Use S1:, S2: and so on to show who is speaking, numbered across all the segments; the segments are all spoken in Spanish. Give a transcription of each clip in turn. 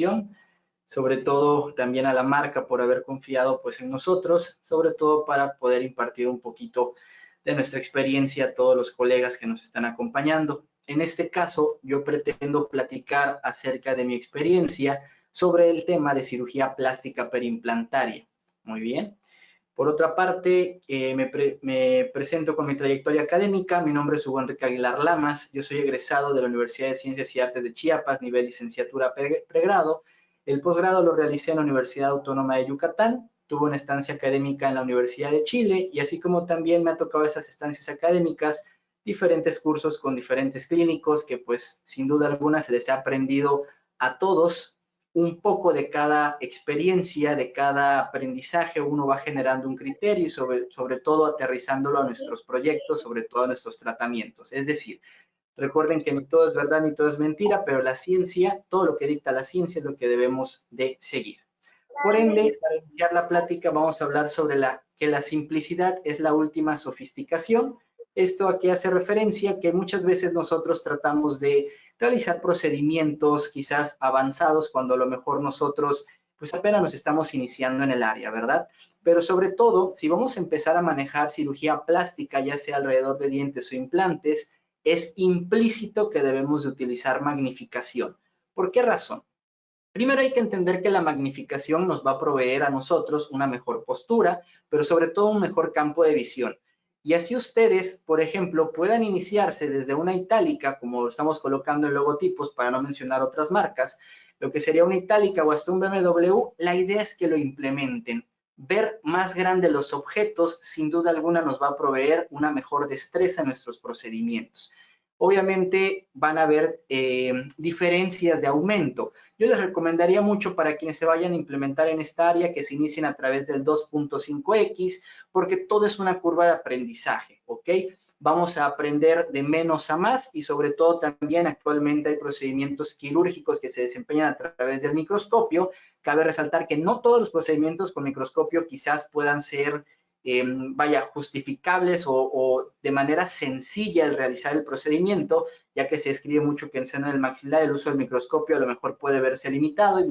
S1: invitación, sobre todo también a la marca por haber confiado pues en nosotros, sobre todo para poder impartir un poquito de nuestra experiencia a todos los colegas que nos están acompañando. En este caso, yo pretendo platicar acerca de mi experiencia sobre el tema de cirugía plástica perimplantaria. Muy bien. Por otra parte, me presento con mi trayectoria académica. Mi nombre es Hugo Enrique Aguilar Lamas. Yo soy egresado de la Universidad de Ciencias y Artes de Chiapas, nivel licenciatura pregrado. El posgrado lo realicé en la Universidad Autónoma de Yucatán. Tuve una estancia académica en la Universidad de Chile y así como también me ha tocado esas estancias académicas, diferentes cursos con diferentes clínicos que pues sin duda alguna se les ha aprendido a todos un poco de cada experiencia, de cada aprendizaje, uno va generando un criterio y sobre todo aterrizándolo a nuestros proyectos, sobre todo a nuestros tratamientos. Es decir, recuerden que ni todo es verdad ni todo es mentira, pero la ciencia, todo lo que dicta la ciencia es lo que debemos de seguir. Por ende, para iniciar la plática vamos a hablar sobre que la simplicidad es la última sofisticación. Esto aquí hace referencia que muchas veces nosotros tratamos de realizar procedimientos quizás avanzados cuando a lo mejor nosotros pues apenas nos estamos iniciando en el área, ¿verdad? Pero sobre todo, si vamos a empezar a manejar cirugía plástica, ya sea alrededor de dientes o implantes, es implícito que debemos de utilizar magnificación. ¿Por qué razón? Primero hay que entender que la magnificación nos va a proveer a nosotros una mejor postura, pero sobre todo un mejor campo de visión. Y así ustedes, por ejemplo, puedan iniciarse desde una itálica, como estamos colocando en logotipos para no mencionar otras marcas, lo que sería una itálica o hasta un BMW, la idea es que lo implementen. Ver más grande los objetos, sin duda alguna, nos va a proveer una mejor destreza en nuestros procedimientos. Obviamente van a haber diferencias de aumento. Yo les recomendaría mucho para quienes se vayan a implementar en esta área que se inicien a través del 2.5X, porque todo es una curva de aprendizaje, ¿ok? Vamos a aprender de menos a más y sobre todo también actualmente hay procedimientos quirúrgicos que se desempeñan a través del microscopio. Cabe resaltar que no todos los procedimientos con microscopio quizás puedan ser justificables o de manera sencilla el realizar el procedimiento, ya que se escribe mucho que en seno del maxilar el uso del microscopio a lo mejor puede verse limitado y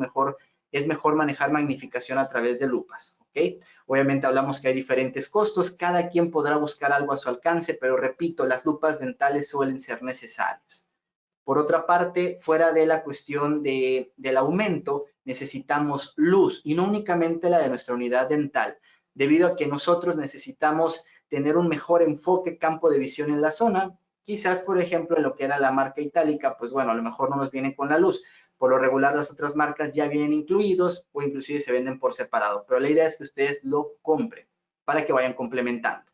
S1: es mejor manejar magnificación a través de lupas, ¿ok? Obviamente hablamos que hay diferentes costos, cada quien podrá buscar algo a su alcance, pero repito, las lupas dentales suelen ser necesarias. Por otra parte, fuera de la cuestión del aumento, necesitamos luz y no únicamente la de nuestra unidad dental, debido a que nosotros necesitamos tener un mejor enfoque, campo de visión en la zona. Quizás, por ejemplo, en lo que era la marca itálica, pues bueno, a lo mejor no nos viene con la luz. Por lo regular, las otras marcas ya vienen incluidos o inclusive se venden por separado. Pero la idea es que ustedes lo compren para que vayan complementando.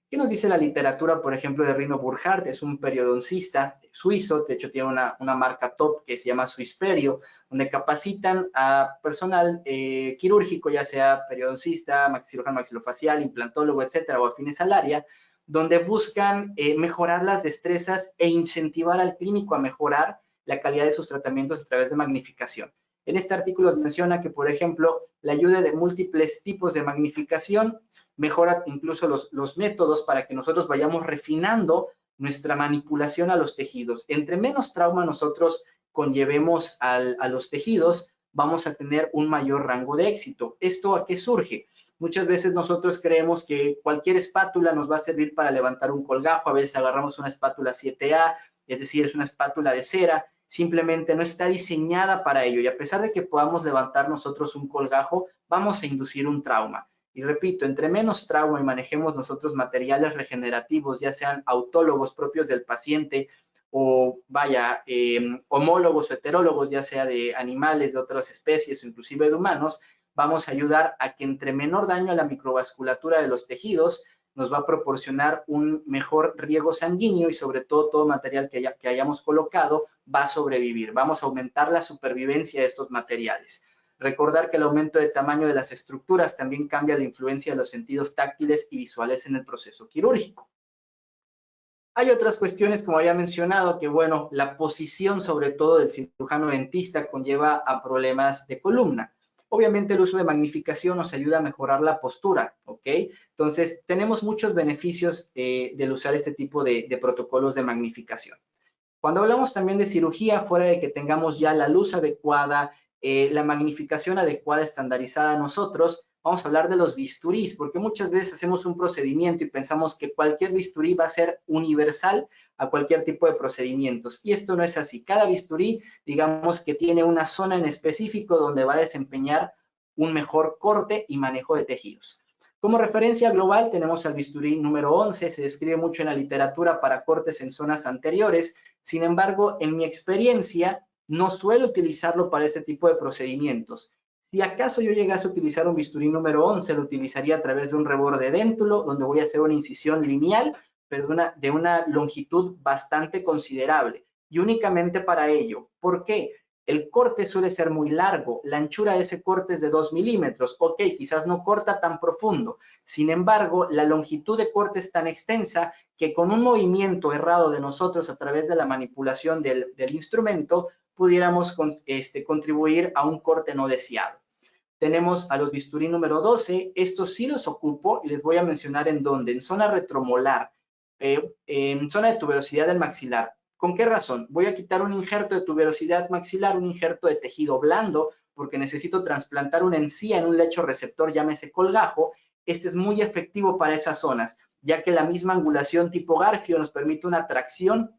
S1: ¿Qué nos dice la literatura, por ejemplo, de Rino Burkhardt? Es un periodoncista suizo, de hecho tiene una marca top que se llama Suisperio, donde capacitan a personal quirúrgico, ya sea periodoncista, cirujano maxilofacial, implantólogo, etcétera, o afines al área, donde buscan mejorar las destrezas e incentivar al clínico a mejorar la calidad de sus tratamientos a través de magnificación. En este artículo menciona que, por ejemplo, la ayuda de múltiples tipos de magnificación mejora incluso los métodos para que nosotros vayamos refinando nuestra manipulación a los tejidos. Entre menos trauma nosotros conllevemos a los tejidos, vamos a tener un mayor rango de éxito. ¿Esto a qué surge? Muchas veces nosotros creemos que cualquier espátula nos va a servir para levantar un colgajo. A veces agarramos una espátula 7A, es decir, es una espátula de cera. Simplemente no está diseñada para ello. Y a pesar de que podamos levantar nosotros un colgajo, vamos a inducir un trauma. Y repito, entre menos trauma y manejemos nosotros materiales regenerativos, ya sean autólogos propios del paciente o homólogos o heterólogos, ya sea de animales, de otras especies o inclusive de humanos, vamos a ayudar a que entre menor daño a la microvasculatura de los tejidos nos va a proporcionar un mejor riego sanguíneo y sobre todo material que hayamos colocado va a sobrevivir. Vamos a aumentar la supervivencia de estos materiales. Recordar que el aumento de tamaño de las estructuras también cambia la influencia de los sentidos táctiles y visuales en el proceso quirúrgico. Hay otras cuestiones, como había mencionado, que bueno, la posición sobre todo del cirujano dentista conlleva a problemas de columna. Obviamente el uso de magnificación nos ayuda a mejorar la postura, ¿ok? Entonces, tenemos muchos beneficios del usar este tipo de protocolos de magnificación. Cuando hablamos también de cirugía, fuera de que tengamos ya la luz adecuada, la magnificación adecuada, estandarizada a nosotros, vamos a hablar de los bisturís, porque muchas veces hacemos un procedimiento y pensamos que cualquier bisturí va a ser universal a cualquier tipo de procedimientos. Y esto no es así. Cada bisturí, digamos que tiene una zona en específico donde va a desempeñar un mejor corte y manejo de tejidos. Como referencia global tenemos al bisturí número 11, se describe mucho en la literatura para cortes en zonas anteriores. Sin embargo, en mi experiencia, no suelo utilizarlo para este tipo de procedimientos. Si acaso yo llegase a utilizar un bisturí número 11, lo utilizaría a través de un reborde déntulo, donde voy a hacer una incisión lineal, pero de una longitud bastante considerable. Y únicamente para ello. ¿Por qué? El corte suele ser muy largo, la anchura de ese corte es de 2 milímetros. Ok, quizás no corta tan profundo. Sin embargo, la longitud de corte es tan extensa que con un movimiento errado de nosotros a través de la manipulación del instrumento, pudiéramos contribuir a un corte no deseado. Tenemos a los bisturí número 12, estos sí los ocupo y les voy a mencionar en dónde, en zona retromolar, en zona de tuberosidad del maxilar. ¿Con qué razón? Voy a quitar un injerto de tuberosidad maxilar, un injerto de tejido blando, porque necesito trasplantar una encía en un lecho receptor, llámese colgajo. Este es muy efectivo para esas zonas, ya que la misma angulación tipo Garfio nos permite una tracción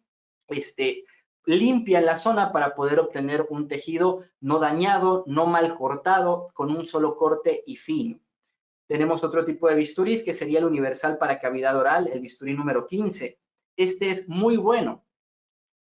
S1: limpia en la zona para poder obtener un tejido no dañado, no mal cortado, con un solo corte y fino. Tenemos otro tipo de bisturís que sería el universal para cavidad oral, el bisturí número 15. Este es muy bueno.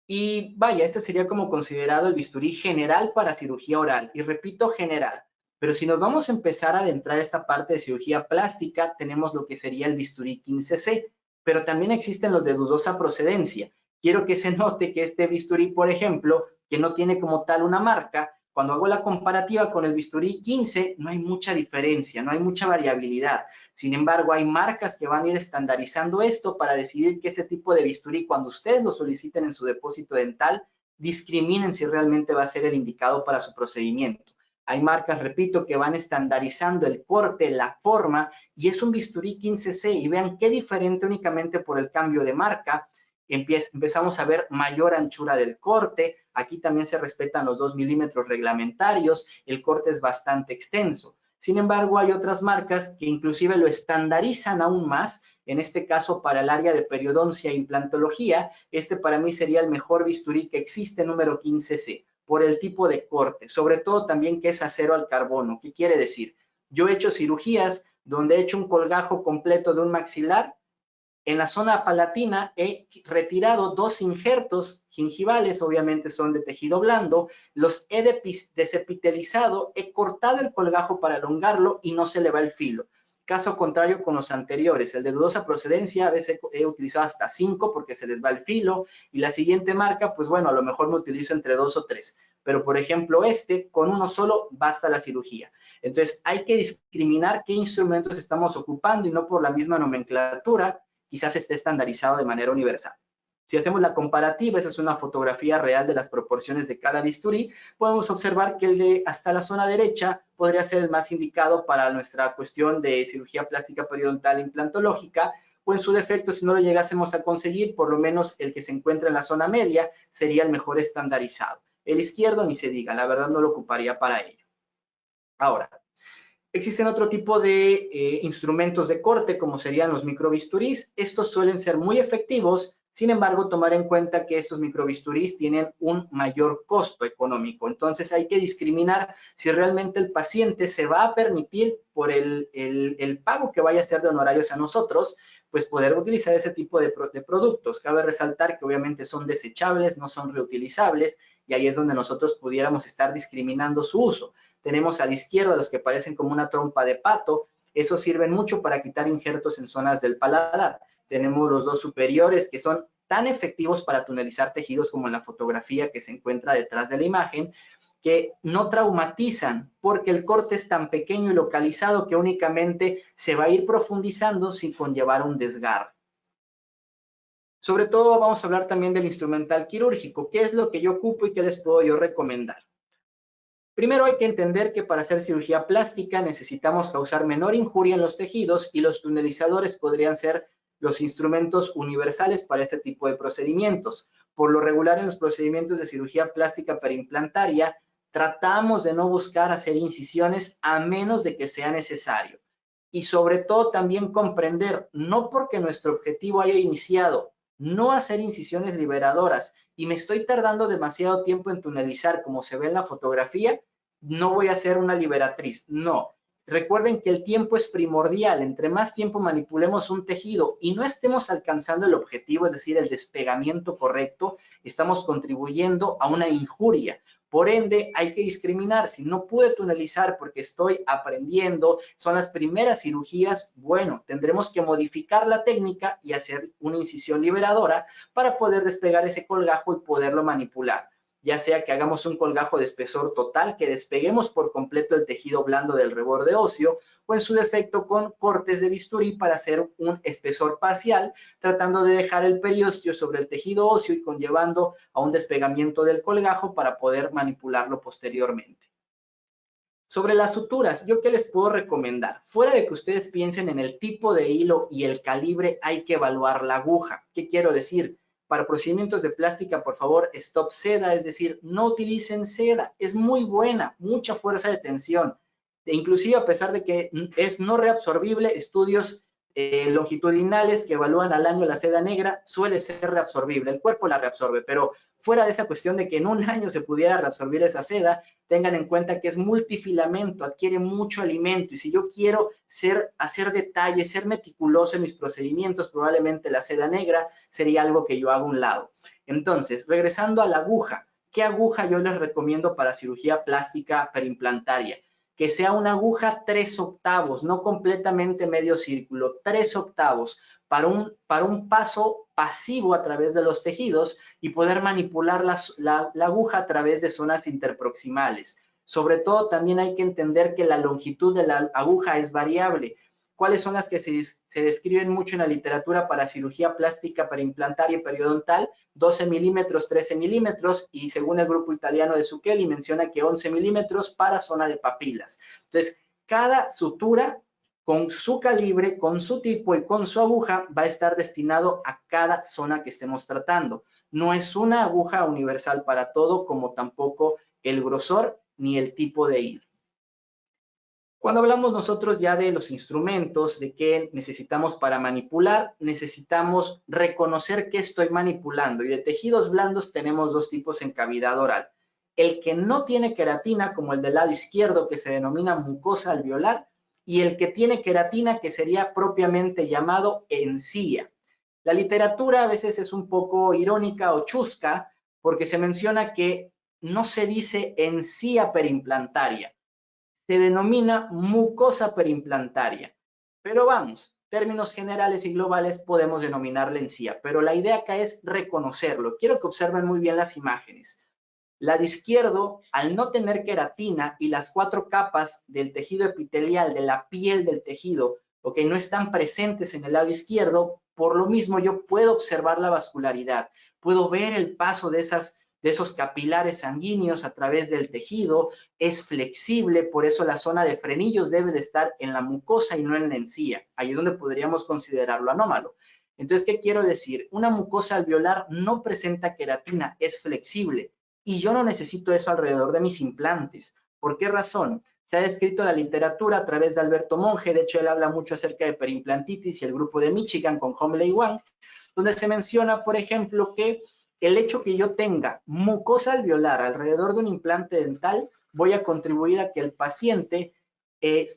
S1: Y vaya, este sería como considerado el bisturí general para cirugía oral. Y repito, general. Pero si nos vamos a empezar a adentrar esta parte de cirugía plástica, tenemos lo que sería el bisturí 15C. Pero también existen los de dudosa procedencia. Quiero que se note que este bisturí, por ejemplo, que no tiene como tal una marca, cuando hago la comparativa con el bisturí 15, no hay mucha diferencia, no hay mucha variabilidad. Sin embargo, hay marcas que van a ir estandarizando esto para decidir que este tipo de bisturí, cuando ustedes lo soliciten en su depósito dental, discriminen si realmente va a ser el indicado para su procedimiento. Hay marcas, repito, que van estandarizando el corte, la forma, y es un bisturí 15C. Y vean qué diferente únicamente por el cambio de marca. Empezamos a ver mayor anchura del corte. Aquí también se respetan los 2 milímetros reglamentarios. El corte es bastante extenso. Sin embargo, hay otras marcas que inclusive lo estandarizan aún más. En este caso, para el área de periodoncia e implantología, este para mí sería el mejor bisturí que existe, número 15C, por el tipo de corte, sobre todo también que es acero al carbono. ¿Qué quiere decir? Yo he hecho cirugías donde he hecho un colgajo completo de un maxilar. En la zona palatina he retirado 2 injertos gingivales, obviamente son de tejido blando, los he desepitelizado, he cortado el colgajo para elongarlo y no se le va el filo. Caso contrario con los anteriores, el de dudosa procedencia, a veces he utilizado hasta 5 porque se les va el filo, y la siguiente marca, pues bueno, a lo mejor me utilizo entre 2 o 3, pero por ejemplo con uno solo basta la cirugía. Entonces hay que discriminar qué instrumentos estamos ocupando y no por la misma nomenclatura quizás esté estandarizado de manera universal. Si hacemos la comparativa, esa es una fotografía real de las proporciones de cada bisturí, podemos observar que el de hasta la zona derecha podría ser el más indicado para nuestra cuestión de cirugía plástica periodontal implantológica, o en su defecto, si no lo llegásemos a conseguir, por lo menos el que se encuentra en la zona media sería el mejor estandarizado. El izquierdo ni se diga, la verdad no lo ocuparía para ello. Ahora, existen otro tipo de instrumentos de corte, como serían los microbisturís. Estos suelen ser muy efectivos, sin embargo, tomar en cuenta que estos microbisturís tienen un mayor costo económico. Entonces, hay que discriminar si realmente el paciente se va a permitir, por el pago que vaya a hacer de honorarios a nosotros, pues poder utilizar ese tipo de productos. Cabe resaltar que obviamente son desechables, no son reutilizables, y ahí es donde nosotros pudiéramos estar discriminando su uso. Tenemos a la izquierda los que parecen como una trompa de pato. Esos sirven mucho para quitar injertos en zonas del paladar. Tenemos los dos superiores que son tan efectivos para tunelizar tejidos como en la fotografía que se encuentra detrás de la imagen, que no traumatizan porque el corte es tan pequeño y localizado que únicamente se va a ir profundizando sin conllevar un desgarro. Sobre todo vamos a hablar también del instrumental quirúrgico. ¿Qué es lo que yo ocupo y qué les puedo yo recomendar? Primero hay que entender que para hacer cirugía plástica necesitamos causar menor injuria en los tejidos, y los tunelizadores podrían ser los instrumentos universales para este tipo de procedimientos. Por lo regular, en los procedimientos de cirugía plástica periimplantaria, Tratamos de no buscar hacer incisiones a menos de que sea necesario. Y sobre todo también comprender, no porque nuestro objetivo haya iniciado, no hacer incisiones liberadoras y me estoy tardando demasiado tiempo en tunelizar como se ve en la fotografía, no voy a hacer una liberatriz. No. Recuerden que el tiempo es primordial. Entre más tiempo manipulemos un tejido y no estemos alcanzando el objetivo, es decir, el despegamiento correcto, estamos contribuyendo a una injuria. Por ende, hay que discriminar. Si no pude tunelizar porque estoy aprendiendo, son las primeras cirugías, bueno, tendremos que modificar la técnica y hacer una incisión liberadora para poder despegar ese colgajo y poderlo manipular. Ya sea que hagamos un colgajo de espesor total, que despeguemos por completo el tejido blando del reborde óseo, o en su defecto con cortes de bisturí para hacer un espesor parcial, tratando de dejar el periósteo sobre el tejido óseo y conllevando a un despegamiento del colgajo para poder manipularlo posteriormente. Sobre las suturas, ¿yo qué les puedo recomendar? Fuera de que ustedes piensen en el tipo de hilo y el calibre, hay que evaluar la aguja. ¿Qué quiero decir? Para procedimientos de plástica, por favor, stop seda, es decir, no utilicen seda. Es muy buena, mucha fuerza de tensión. Inclusive a pesar de que es no reabsorbible, estudios longitudinales que evalúan al año la seda negra suele ser reabsorbible. El cuerpo la reabsorbe, pero fuera de esa cuestión de que en un año se pudiera reabsorbir esa seda, tengan en cuenta que es multifilamento, adquiere mucho alimento y si yo quiero hacer detalles, ser meticuloso en mis procedimientos, probablemente la seda negra sería algo que yo hago a un lado. Entonces, regresando a la aguja, ¿qué aguja yo les recomiendo para cirugía plástica perimplantaria? Que sea una aguja 3/8, no completamente medio círculo, 3/8, para un paso pasivo a través de los tejidos y poder manipular la aguja a través de zonas interproximales. Sobre todo, también hay que entender que la longitud de la aguja es variable. ¿Cuáles son las que se describen mucho en la literatura para cirugía plástica perimplantaria y periodontal? 12 milímetros, 13 milímetros y según el grupo italiano de Zucchelli menciona que 11 milímetros para zona de papilas. Entonces, cada sutura con su calibre, con su tipo y con su aguja va a estar destinado a cada zona que estemos tratando. No es una aguja universal para todo, como tampoco el grosor ni el tipo de hilo. Cuando hablamos nosotros ya de los instrumentos, de qué necesitamos para manipular, necesitamos reconocer qué estoy manipulando. Y de tejidos blandos tenemos dos tipos en cavidad oral. El que no tiene queratina, como el del lado izquierdo, que se denomina mucosa alveolar, y el que tiene queratina, que sería propiamente llamado encía. La literatura a veces es un poco irónica o chusca, porque se menciona que no se dice encía perimplantaria, se denomina mucosa perimplantaria. Pero vamos, términos generales y globales podemos denominarla encía, pero la idea acá es reconocerlo. Quiero que observen muy bien las imágenes. La de izquierdo, al no tener queratina y las 4 capas del tejido epitelial, de la piel del tejido, no están presentes en el lado izquierdo, por lo mismo yo puedo observar la vascularidad, puedo ver el paso de esos capilares sanguíneos a través del tejido, es flexible, por eso la zona de frenillos debe de estar en la mucosa y no en la encía, ahí es donde podríamos considerarlo anómalo. Entonces, ¿qué quiero decir? Una mucosa alveolar no presenta queratina, es flexible y yo no necesito eso alrededor de mis implantes. ¿Por qué razón? Se ha descrito la literatura a través de Alberto Monge, de hecho él habla mucho acerca de perimplantitis y el grupo de Michigan con Homley Wang, donde se menciona, por ejemplo, que el hecho que yo tenga mucosa alveolar alrededor de un implante dental, voy a contribuir a que el paciente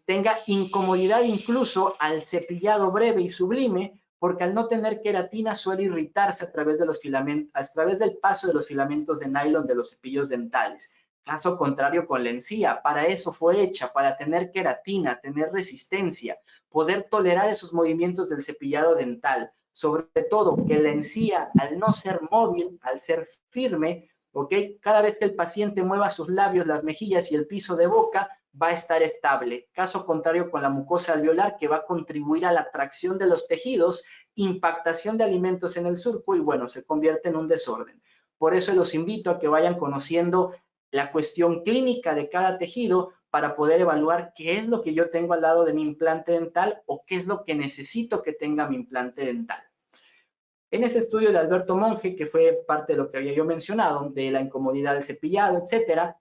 S1: tenga incomodidad incluso al cepillado breve y sublime, porque al no tener queratina suele irritarse a través de los filamentos, a través del paso de los filamentos de nylon de los cepillos dentales. Caso contrario con la encía, para eso fue hecha, para tener queratina, tener resistencia, poder tolerar esos movimientos del cepillado dental. Sobre todo que la encía, al no ser móvil, al ser firme, cada vez que el paciente mueva sus labios, las mejillas y el piso de boca, va a estar estable. Caso contrario con la mucosa alveolar, que va a contribuir a la tracción de los tejidos, impactación de alimentos en el surco y bueno, se convierte en un desorden. Por eso los invito a que vayan conociendo la cuestión clínica de cada tejido para poder evaluar qué es lo que yo tengo al lado de mi implante dental o qué es lo que necesito que tenga mi implante dental. En ese estudio de Alberto Monge, que fue parte de lo que había yo mencionado, de la incomodidad del cepillado, etcétera,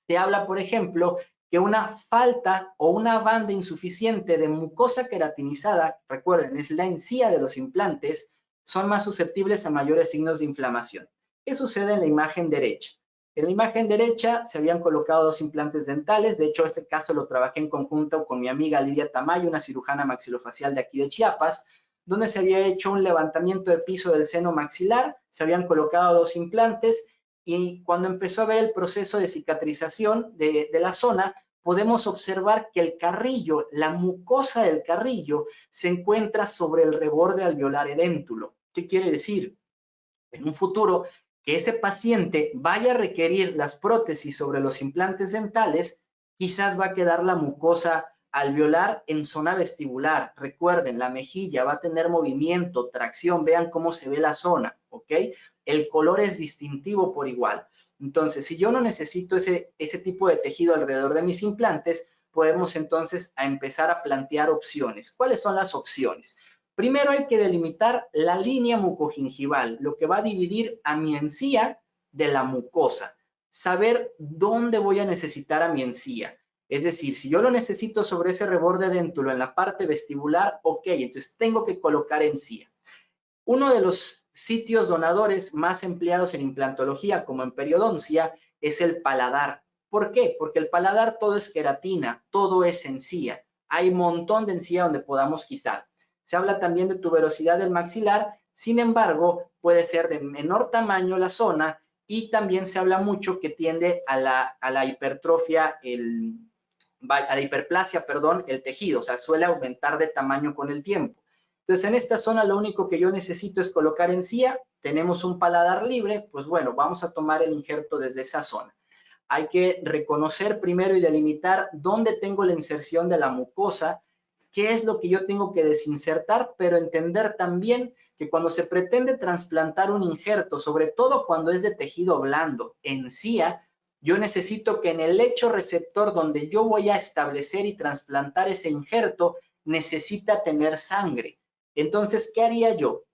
S1: se habla, por ejemplo, que una falta o una banda insuficiente de mucosa queratinizada, recuerden, es la encía de los implantes, son más susceptibles a mayores signos de inflamación. ¿Qué sucede en la imagen derecha? En la imagen derecha se habían colocado 2 implantes dentales. De hecho, este caso lo trabajé en conjunto con mi amiga Lidia Tamayo, una cirujana maxilofacial de aquí de Chiapas, donde se había hecho un levantamiento de piso del seno maxilar, se habían colocado 2 implantes y cuando empezó a ver el proceso de cicatrización de la zona, podemos observar que el carrillo, la mucosa del carrillo, se encuentra sobre el reborde alveolar edéntulo. ¿Qué quiere decir? En un futuro, que ese paciente vaya a requerir las prótesis sobre los implantes dentales, quizás va a quedar la mucosa alveolar en zona vestibular. Recuerden, la mejilla va a tener movimiento, tracción, vean cómo se ve la zona, ¿ok? El color es distintivo por igual. Entonces, si yo no necesito ese tipo de tejido alrededor de mis implantes, podemos entonces a empezar a plantear opciones. ¿Cuáles son las opciones? Primero hay que delimitar la línea mucogingival, lo que va a dividir a mi encía de la mucosa. Saber dónde voy a necesitar a mi encía. Es decir, si yo lo necesito sobre ese reborde edéntulo en la parte vestibular, ok, entonces tengo que colocar encía. Uno de los sitios donadores más empleados en implantología, como en periodoncia, es el paladar. ¿Por qué? Porque el paladar todo es queratina, todo es encía. Hay un montón de encía donde podamos quitar. Se habla también de tuberosidad del maxilar, sin embargo, puede ser de menor tamaño la zona y también se habla mucho que tiende a la hipertrofia, a la hiperplasia, perdón, el tejido, o sea, suele aumentar de tamaño con el tiempo. Entonces, en esta zona lo único que yo necesito es colocar encía, tenemos un paladar libre, pues bueno, vamos a tomar el injerto desde esa zona. Hay que reconocer primero y delimitar dónde tengo la inserción de la mucosa, qué es lo que yo tengo que desinsertar, pero entender también que cuando se pretende trasplantar un injerto, sobre todo cuando es de tejido blando, encía, yo necesito que en el lecho receptor donde yo voy a establecer y trasplantar ese injerto, necesita tener sangre. Entonces, ¿qué haría yo?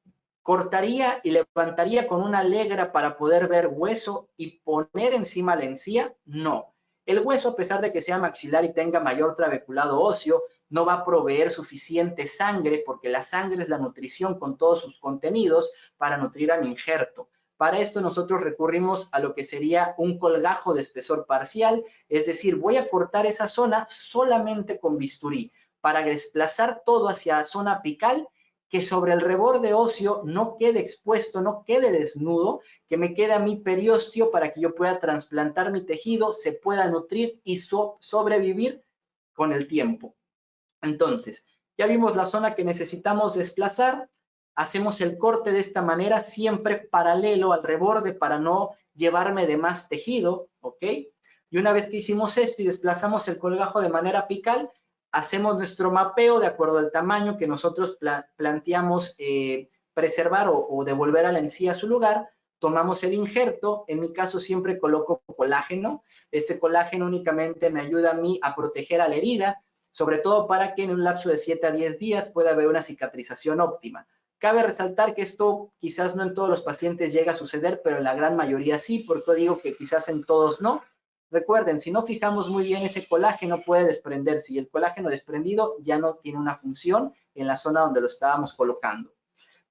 S1: Cortaría y levantaría con una legra para poder ver hueso y poner encima la encía. No. El hueso, a pesar de que sea maxilar y tenga mayor trabeculado óseo, no va a proveer suficiente sangre porque la sangre es la nutrición con todos sus contenidos para nutrir a mi injerto. Para esto nosotros recurrimos a lo que sería un colgajo de espesor parcial, es decir, voy a cortar esa zona solamente con bisturí para desplazar todo hacia la zona apical, que sobre el reborde óseo no quede expuesto, no quede desnudo, que me quede a mi periósteo para que yo pueda trasplantar mi tejido, se pueda nutrir y sobrevivir con el tiempo. Entonces, ya vimos la zona que necesitamos desplazar, hacemos el corte de esta manera, siempre paralelo al reborde para no llevarme de más tejido, ¿ok? Y una vez que hicimos esto y desplazamos el colgajo de manera apical, hacemos nuestro mapeo de acuerdo al tamaño que nosotros planteamos preservar o devolver a la encía a su lugar, tomamos el injerto, en mi caso siempre coloco colágeno, este colágeno únicamente me ayuda a mí a proteger a la herida, sobre todo para que en un lapso de 7 a 10 días pueda haber una cicatrización óptima. Cabe resaltar que esto quizás no en todos los pacientes llega a suceder, pero en la gran mayoría sí, porque digo que quizás en todos no. Recuerden, si no fijamos muy bien ese colágeno puede desprenderse y el colágeno desprendido ya no tiene una función en la zona donde lo estábamos colocando.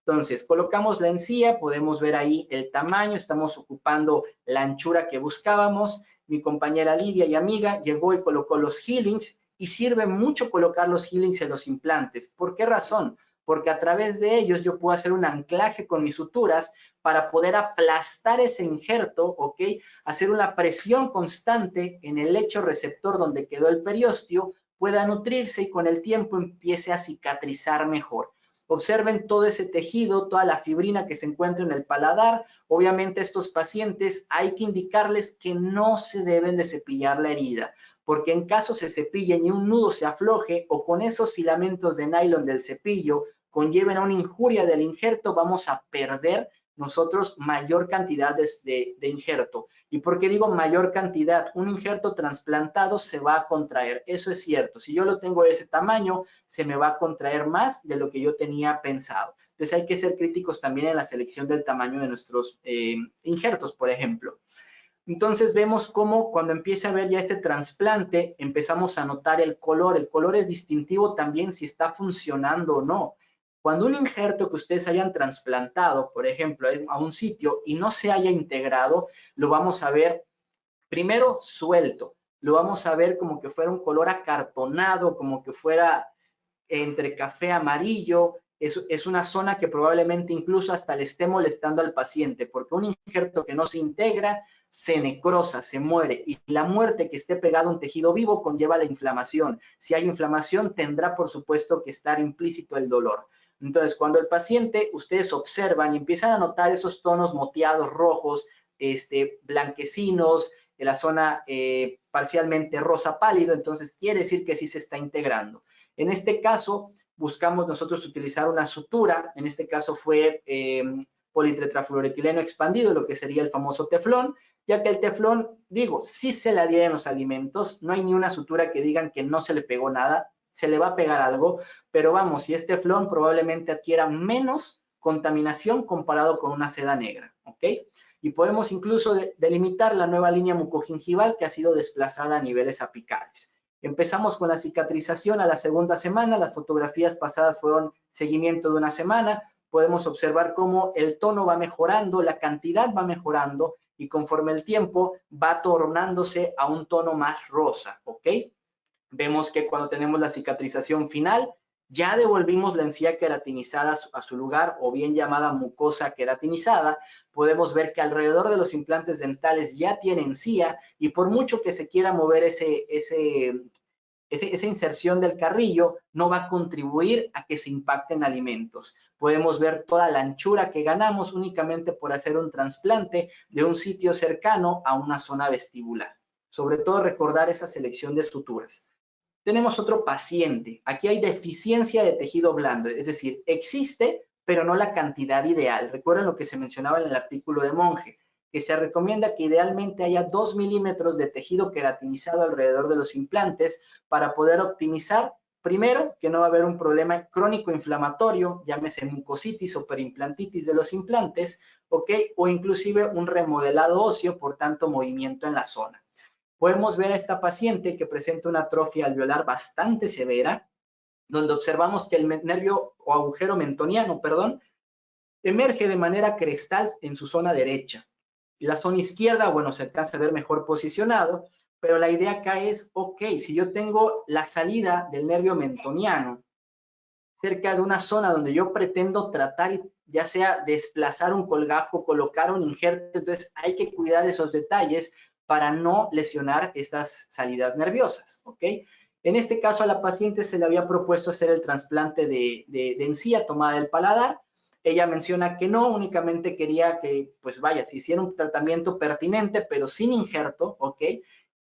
S1: Entonces, colocamos la encía, podemos ver ahí el tamaño, estamos ocupando la anchura que buscábamos. Mi compañera Lidia y amiga llegó y colocó los healings y sirve mucho colocar los healings en los implantes. ¿Por qué razón? Porque a través de ellos yo puedo hacer un anclaje con mis suturas para poder aplastar ese injerto, ¿ok? Hacer una presión constante en el lecho receptor donde quedó el periósteo, pueda nutrirse y con el tiempo empiece a cicatrizar mejor. Observen todo ese tejido, toda la fibrina que se encuentra en el paladar. Obviamente a estos pacientes hay que indicarles que no se deben de cepillar la herida, porque en caso se cepillen y un nudo se afloje o con esos filamentos de nylon del cepillo conlleven a una injuria del injerto, vamos a perder nosotros mayor cantidad de injerto. ¿Y por qué digo mayor cantidad? Un injerto trasplantado se va a contraer, eso es cierto. Si yo lo tengo de ese tamaño, se me va a contraer más de lo que yo tenía pensado. Entonces hay que ser críticos también en la selección del tamaño de nuestros injertos, por ejemplo. Entonces vemos cómo cuando empieza a ver ya este trasplante, empezamos a notar el color. El color es distintivo también si está funcionando o no. Cuando un injerto que ustedes hayan trasplantado, por ejemplo, a un sitio y no se haya integrado, lo vamos a ver primero suelto. Lo vamos a ver como que fuera un color acartonado, como que fuera entre café amarillo. Es una zona que probablemente incluso hasta le esté molestando al paciente, porque un injerto que no se integra se necrosa, se muere, y la muerte que esté pegado a un tejido vivo conlleva la inflamación. Si hay inflamación, tendrá por supuesto que estar implícito el dolor. Entonces, cuando el paciente, ustedes observan y empiezan a notar esos tonos moteados, rojos, blanquecinos, en la zona parcialmente rosa pálido, entonces quiere decir que sí se está integrando. En este caso, buscamos nosotros utilizar una sutura, en este caso fue politetrafluoroetileno expandido, lo que sería el famoso teflón, ya que el teflón, digo, sí se le adhiere en los alimentos, no hay ni una sutura que digan que no se le pegó nada, se le va a pegar algo, pero vamos, si es teflón probablemente adquiera menos contaminación comparado con una seda negra, ¿ok? Y podemos incluso delimitar la nueva línea mucogingival que ha sido desplazada a niveles apicales. Empezamos con la cicatrización a la segunda semana, las fotografías pasadas fueron seguimiento de una semana, podemos observar cómo el tono va mejorando, la cantidad va mejorando y conforme el tiempo va tornándose a un tono más rosa, ¿ok? Vemos que cuando tenemos la cicatrización final, ya devolvimos la encía queratinizada a su lugar, o bien llamada mucosa queratinizada. Podemos ver que alrededor de los implantes dentales ya tiene encía, y por mucho que se quiera mover esa inserción del carrillo, no va a contribuir a que se impacten alimentos. Podemos ver toda la anchura que ganamos únicamente por hacer un trasplante de un sitio cercano a una zona vestibular. Sobre todo recordar esa selección de suturas. Tenemos otro paciente. Aquí hay deficiencia de tejido blando, es decir, existe, pero no la cantidad ideal. Recuerden lo que se mencionaba en el artículo de Monge, que se recomienda que idealmente haya 2 milímetros de tejido queratinizado alrededor de los implantes para poder optimizar, primero, que no va a haber un problema crónico inflamatorio, llámese mucositis o perimplantitis de los implantes, ¿ok? O inclusive un remodelado óseo, por tanto, movimiento en la zona. Podemos ver a esta paciente que presenta una atrofia alveolar bastante severa, donde observamos que el nervio o agujero mentoniano, perdón, emerge de manera crestal en su zona derecha. Y la zona izquierda, bueno, se alcanza a ver mejor posicionado, pero la idea acá es, ok, si yo tengo la salida del nervio mentoniano cerca de una zona donde yo pretendo tratar, ya sea desplazar un colgajo, colocar un injerto, entonces hay que cuidar esos detalles para no lesionar estas salidas nerviosas, ¿ok? En este caso a la paciente se le había propuesto hacer el trasplante de encía tomada del paladar. Ella menciona que no, únicamente quería que, pues vaya, se hiciera un tratamiento pertinente, pero sin injerto, ¿ok?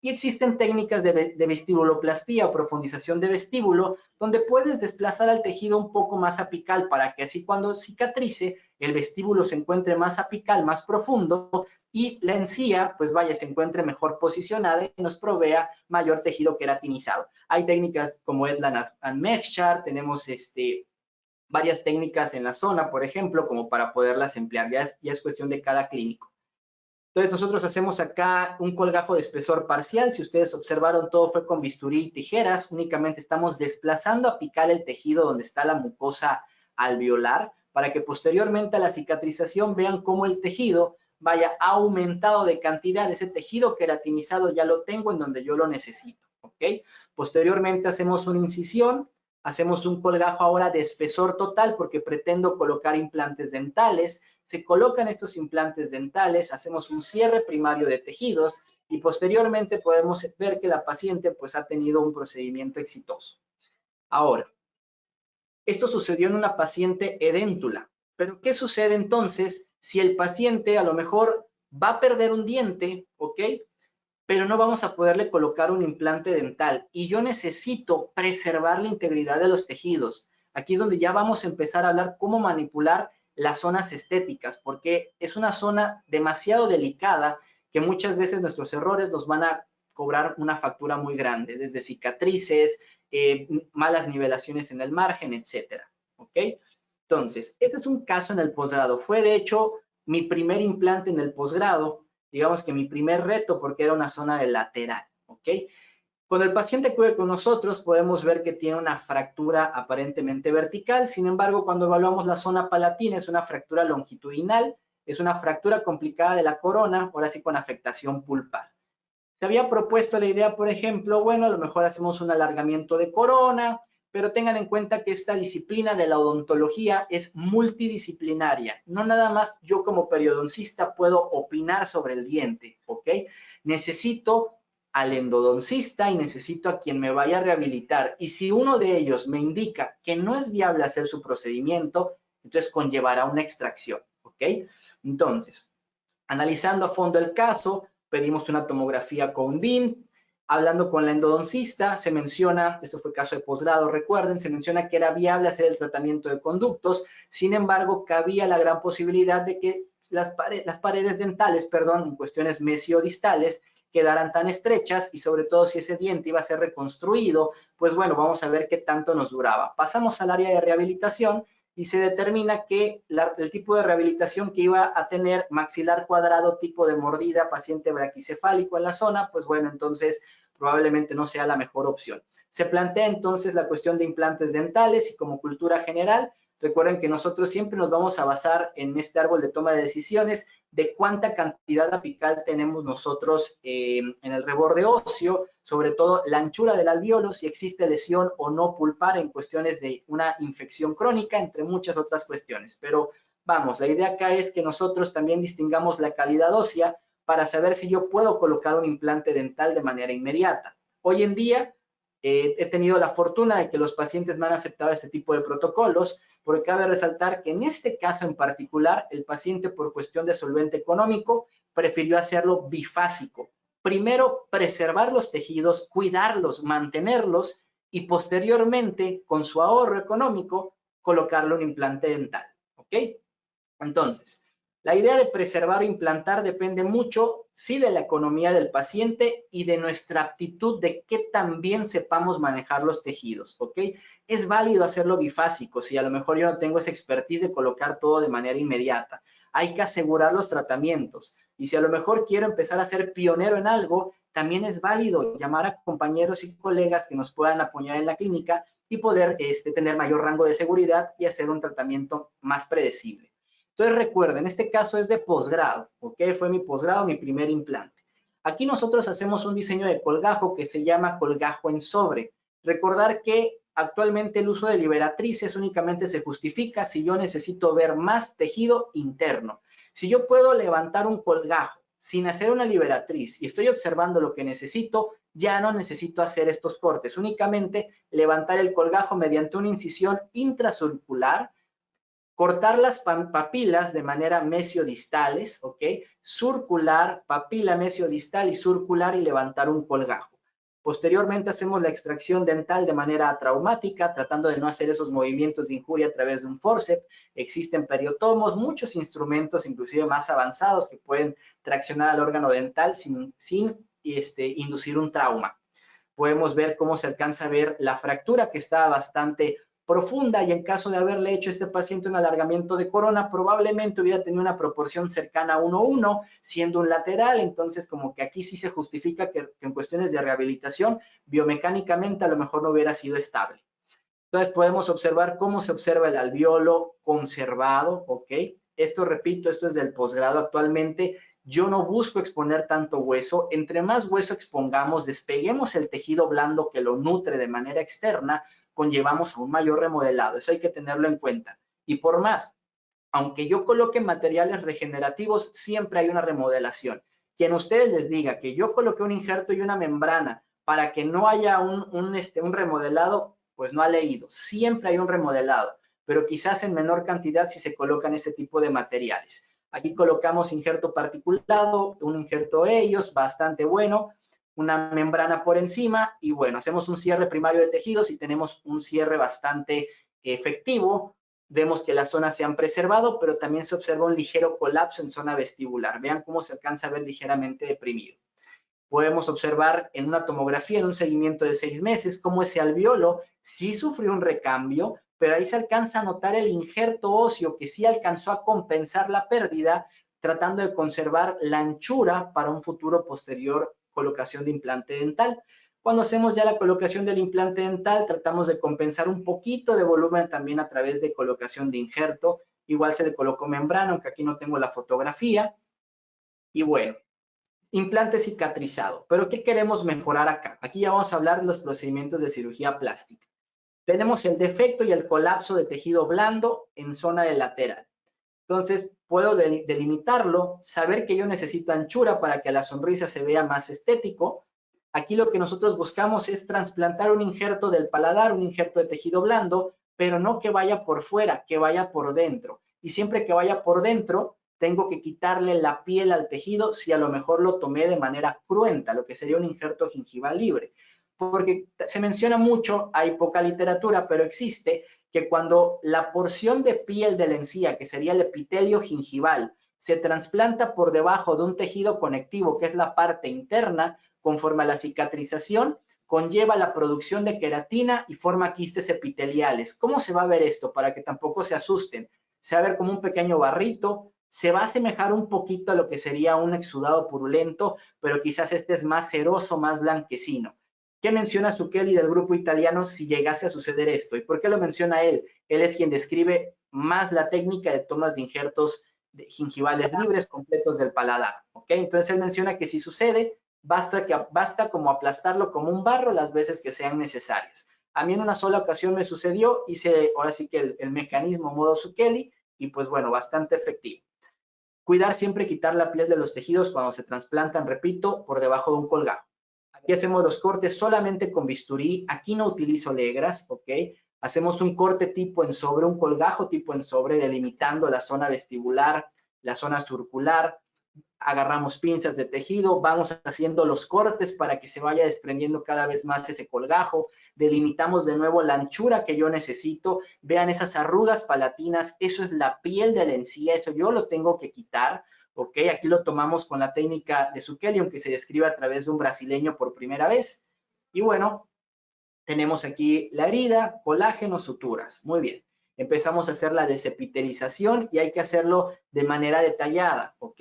S1: Y existen técnicas de vestibuloplastía o profundización de vestíbulo, donde puedes desplazar al tejido un poco más apical para que así cuando cicatrice, el vestíbulo se encuentre más apical, más profundo, y la encía, pues vaya, se encuentre mejor posicionada y nos provea mayor tejido queratinizado. Hay técnicas como Edland and Mechar, tenemos varias técnicas en la zona, por ejemplo, como para poderlas emplear. Ya es cuestión de cada clínico. Entonces nosotros hacemos acá un colgajo de espesor parcial. Si ustedes observaron, todo fue con bisturí y tijeras. Únicamente estamos desplazando apical el tejido donde está la mucosa alveolar para que posteriormente a la cicatrización vean cómo el tejido vaya aumentado de cantidad. Ese tejido queratinizado ya lo tengo en donde yo lo necesito, ¿ok? Posteriormente hacemos una incisión, hacemos un colgajo ahora de espesor total porque pretendo colocar implantes dentales. Se colocan estos implantes dentales, hacemos un cierre primario de tejidos y posteriormente podemos ver que la paciente pues ha tenido un procedimiento exitoso. Ahora, esto sucedió en una paciente edéntula, pero ¿qué sucede entonces si el paciente a lo mejor va a perder un diente, ¿ok? Pero no vamos a poderle colocar un implante dental y yo necesito preservar la integridad de los tejidos. Aquí es donde ya vamos a empezar a hablar cómo manipular las zonas estéticas, porque es una zona demasiado delicada que muchas veces nuestros errores nos van a cobrar una factura muy grande, desde cicatrices, malas nivelaciones en el margen, etcétera. ¿Ok? Entonces, este es un caso en el posgrado. Fue, de hecho, mi primer implante en el posgrado. digamos que mi primer reto, porque era una zona de lateral, ¿ok? Cuando el paciente acude con nosotros, podemos ver que tiene una fractura aparentemente vertical. Sin embargo, cuando evaluamos la zona palatina, es una fractura longitudinal, es una fractura complicada de la corona, ahora sí con afectación pulpar. Se había propuesto la idea, por ejemplo, bueno, a lo mejor hacemos un alargamiento de corona, pero tengan en cuenta que esta disciplina de la odontología es multidisciplinaria. No nada más yo como periodoncista puedo opinar sobre el diente, ¿ok? Necesito al endodoncista y necesito a quien me vaya a rehabilitar. Y si uno de ellos me indica que no es viable hacer su procedimiento, entonces conllevará una extracción, ¿ok? Entonces, analizando a fondo el caso, pedimos una tomografía con BIM. Hablando con la endodoncista, se menciona, esto fue caso de posgrado, recuerden, se menciona que era viable hacer el tratamiento de conductos. Sin embargo, cabía la gran posibilidad de que las paredes dentales, perdón, en cuestiones mesiodistales, quedaran tan estrechas y sobre todo si ese diente iba a ser reconstruido, pues bueno, vamos a ver qué tanto nos duraba. Pasamos al área de rehabilitación y se determina que el tipo de rehabilitación que iba a tener maxilar cuadrado, tipo de mordida, paciente braquicefálico en la zona, pues bueno, entonces probablemente no sea la mejor opción. Se plantea entonces la cuestión de implantes dentales y como cultura general, recuerden que nosotros siempre nos vamos a basar en este árbol de toma de decisiones de cuánta cantidad apical tenemos nosotros en el reborde óseo, sobre todo la anchura del alveolo, si existe lesión o no pulpar en cuestiones de una infección crónica, entre muchas otras cuestiones. Pero vamos, la idea acá es que nosotros también distingamos la calidad ósea para saber si yo puedo colocar un implante dental de manera inmediata. Hoy en día he tenido la fortuna de que los pacientes me han aceptado este tipo de protocolos, porque cabe resaltar que en este caso en particular, el paciente por cuestión de solvente económico prefirió hacerlo bifásico. Primero, preservar los tejidos, cuidarlos, mantenerlos y posteriormente, con su ahorro económico, colocarle un implante dental. ¿Ok? Entonces, la idea de preservar o implantar depende mucho, sí, de la economía del paciente y de nuestra aptitud de que también sepamos manejar los tejidos, ¿ok? Es válido hacerlo bifásico si a lo mejor yo no tengo esa expertise de colocar todo de manera inmediata. Hay que asegurar los tratamientos. Y si a lo mejor quiero empezar a ser pionero en algo, también es válido llamar a compañeros y colegas que nos puedan apoyar en la clínica y poder tener mayor rango de seguridad y hacer un tratamiento más predecible. Entonces recuerden, este caso es de posgrado, ¿ok? Fue mi posgrado, mi primer implante. Aquí nosotros hacemos un diseño de colgajo que se llama colgajo en sobre. Recordar que actualmente el uso de liberatrices únicamente se justifica si yo necesito ver más tejido interno. Si yo puedo levantar un colgajo sin hacer una liberatriz y estoy observando lo que necesito, ya no necesito hacer estos cortes, únicamente levantar el colgajo mediante una incisión intracircular, cortar las papilas de manera mesiodistales, ¿ok? Circular, papila mesiodistal y circular y levantar un colgajo. Posteriormente hacemos la extracción dental de manera atraumática, tratando de no hacer esos movimientos de injuria a través de un forceps. Existen periotomos, muchos instrumentos, inclusive más avanzados, que pueden traccionar al órgano dental sin inducir un trauma. Podemos ver cómo se alcanza a ver la fractura que está bastante profunda y en caso de haberle hecho a este paciente un alargamiento de corona, probablemente hubiera tenido una proporción cercana a 1:1, siendo un lateral, entonces como que aquí sí se justifica que en cuestiones de rehabilitación, biomecánicamente a lo mejor no hubiera sido estable. Entonces podemos observar cómo se observa el alveolo conservado, ¿ok? Esto, repito, esto es del posgrado actualmente. Yo no busco exponer tanto hueso. Entre más hueso expongamos, despeguemos el tejido blando que lo nutre de manera externa, conllevamos a un mayor remodelado. Eso hay que tenerlo en cuenta. Y por más, aunque yo coloque materiales regenerativos, siempre hay una remodelación. Quien a ustedes les diga que yo coloqué un injerto y una membrana para que no haya un remodelado, pues no ha leído. Siempre hay un remodelado, pero quizás en menor cantidad si se colocan este tipo de materiales. Aquí colocamos injerto particulado, un injerto ellos, bastante bueno, una membrana por encima y bueno, hacemos un cierre primario de tejidos y tenemos un cierre bastante efectivo. Vemos que las zonas se han preservado, pero también se observa un ligero colapso en zona vestibular. Vean cómo se alcanza a ver ligeramente deprimido. Podemos observar en una tomografía, en un seguimiento de 6 meses, cómo ese alveolo sí sufrió un recambio, pero ahí se alcanza a notar el injerto óseo que sí alcanzó a compensar la pérdida, tratando de conservar la anchura para un futuro posterior colocación de implante dental. Cuando hacemos ya la colocación del implante dental, tratamos de compensar un poquito de volumen también a través de colocación de injerto. Igual se le colocó membrana, aunque aquí no tengo la fotografía. Y bueno, implante cicatrizado. ¿Pero qué queremos mejorar acá? Aquí ya vamos a hablar de los procedimientos de cirugía plástica. Tenemos el defecto y el colapso de tejido blando en zona de lateral. Entonces, puedo delimitarlo, saber que yo necesito anchura para que la sonrisa se vea más estético. Aquí lo que nosotros buscamos es trasplantar un injerto del paladar, un injerto de tejido blando, pero no que vaya por fuera, que vaya por dentro. Y siempre que vaya por dentro, tengo que quitarle la piel al tejido si a lo mejor lo tomé de manera cruenta, lo que sería un injerto gingival libre. Porque se menciona mucho, hay poca literatura, pero existe, que cuando la porción de piel de la encía, que sería el epitelio gingival, se trasplanta por debajo de un tejido conectivo, que es la parte interna, conforme a la cicatrización, conlleva la producción de queratina y forma quistes epiteliales. ¿Cómo se va a ver esto? Para que tampoco se asusten. Se va a ver como un pequeño barrito, se va a asemejar un poquito a lo que sería un exudado purulento, pero quizás este es más ceroso, más blanquecino. ¿Qué menciona Zucchelli del grupo italiano si llegase a suceder esto? ¿Y por qué lo menciona él? Él es quien describe más la técnica de tomas de injertos gingivales libres completos del paladar. ¿Ok? Entonces él menciona que si sucede, basta como aplastarlo como un barro las veces que sean necesarias. A mí en una sola ocasión me sucedió, hice ahora sí que el mecanismo modo Zucchelli y pues bueno, bastante efectivo. Cuidar siempre quitar la piel de los tejidos cuando se trasplantan, repito, por debajo de un colgajo. Aquí hacemos los cortes solamente con bisturí. Aquí no utilizo legras, ¿ok? Hacemos un corte tipo en sobre, un colgajo tipo en sobre, delimitando la zona vestibular, la zona circular. Agarramos pinzas de tejido, vamos haciendo los cortes para que se vaya desprendiendo cada vez más ese colgajo. Delimitamos de nuevo la anchura que yo necesito. Vean esas arrugas palatinas, eso es la piel de la encía, eso yo lo tengo que quitar. ¿Ok? Aquí lo tomamos con la técnica de Zucchelli, aunque se describe a través de un brasileño por primera vez. Y bueno, tenemos aquí la herida, colágeno, suturas. Muy bien. Empezamos a hacer la desepitelización y hay que hacerlo de manera detallada, ¿ok?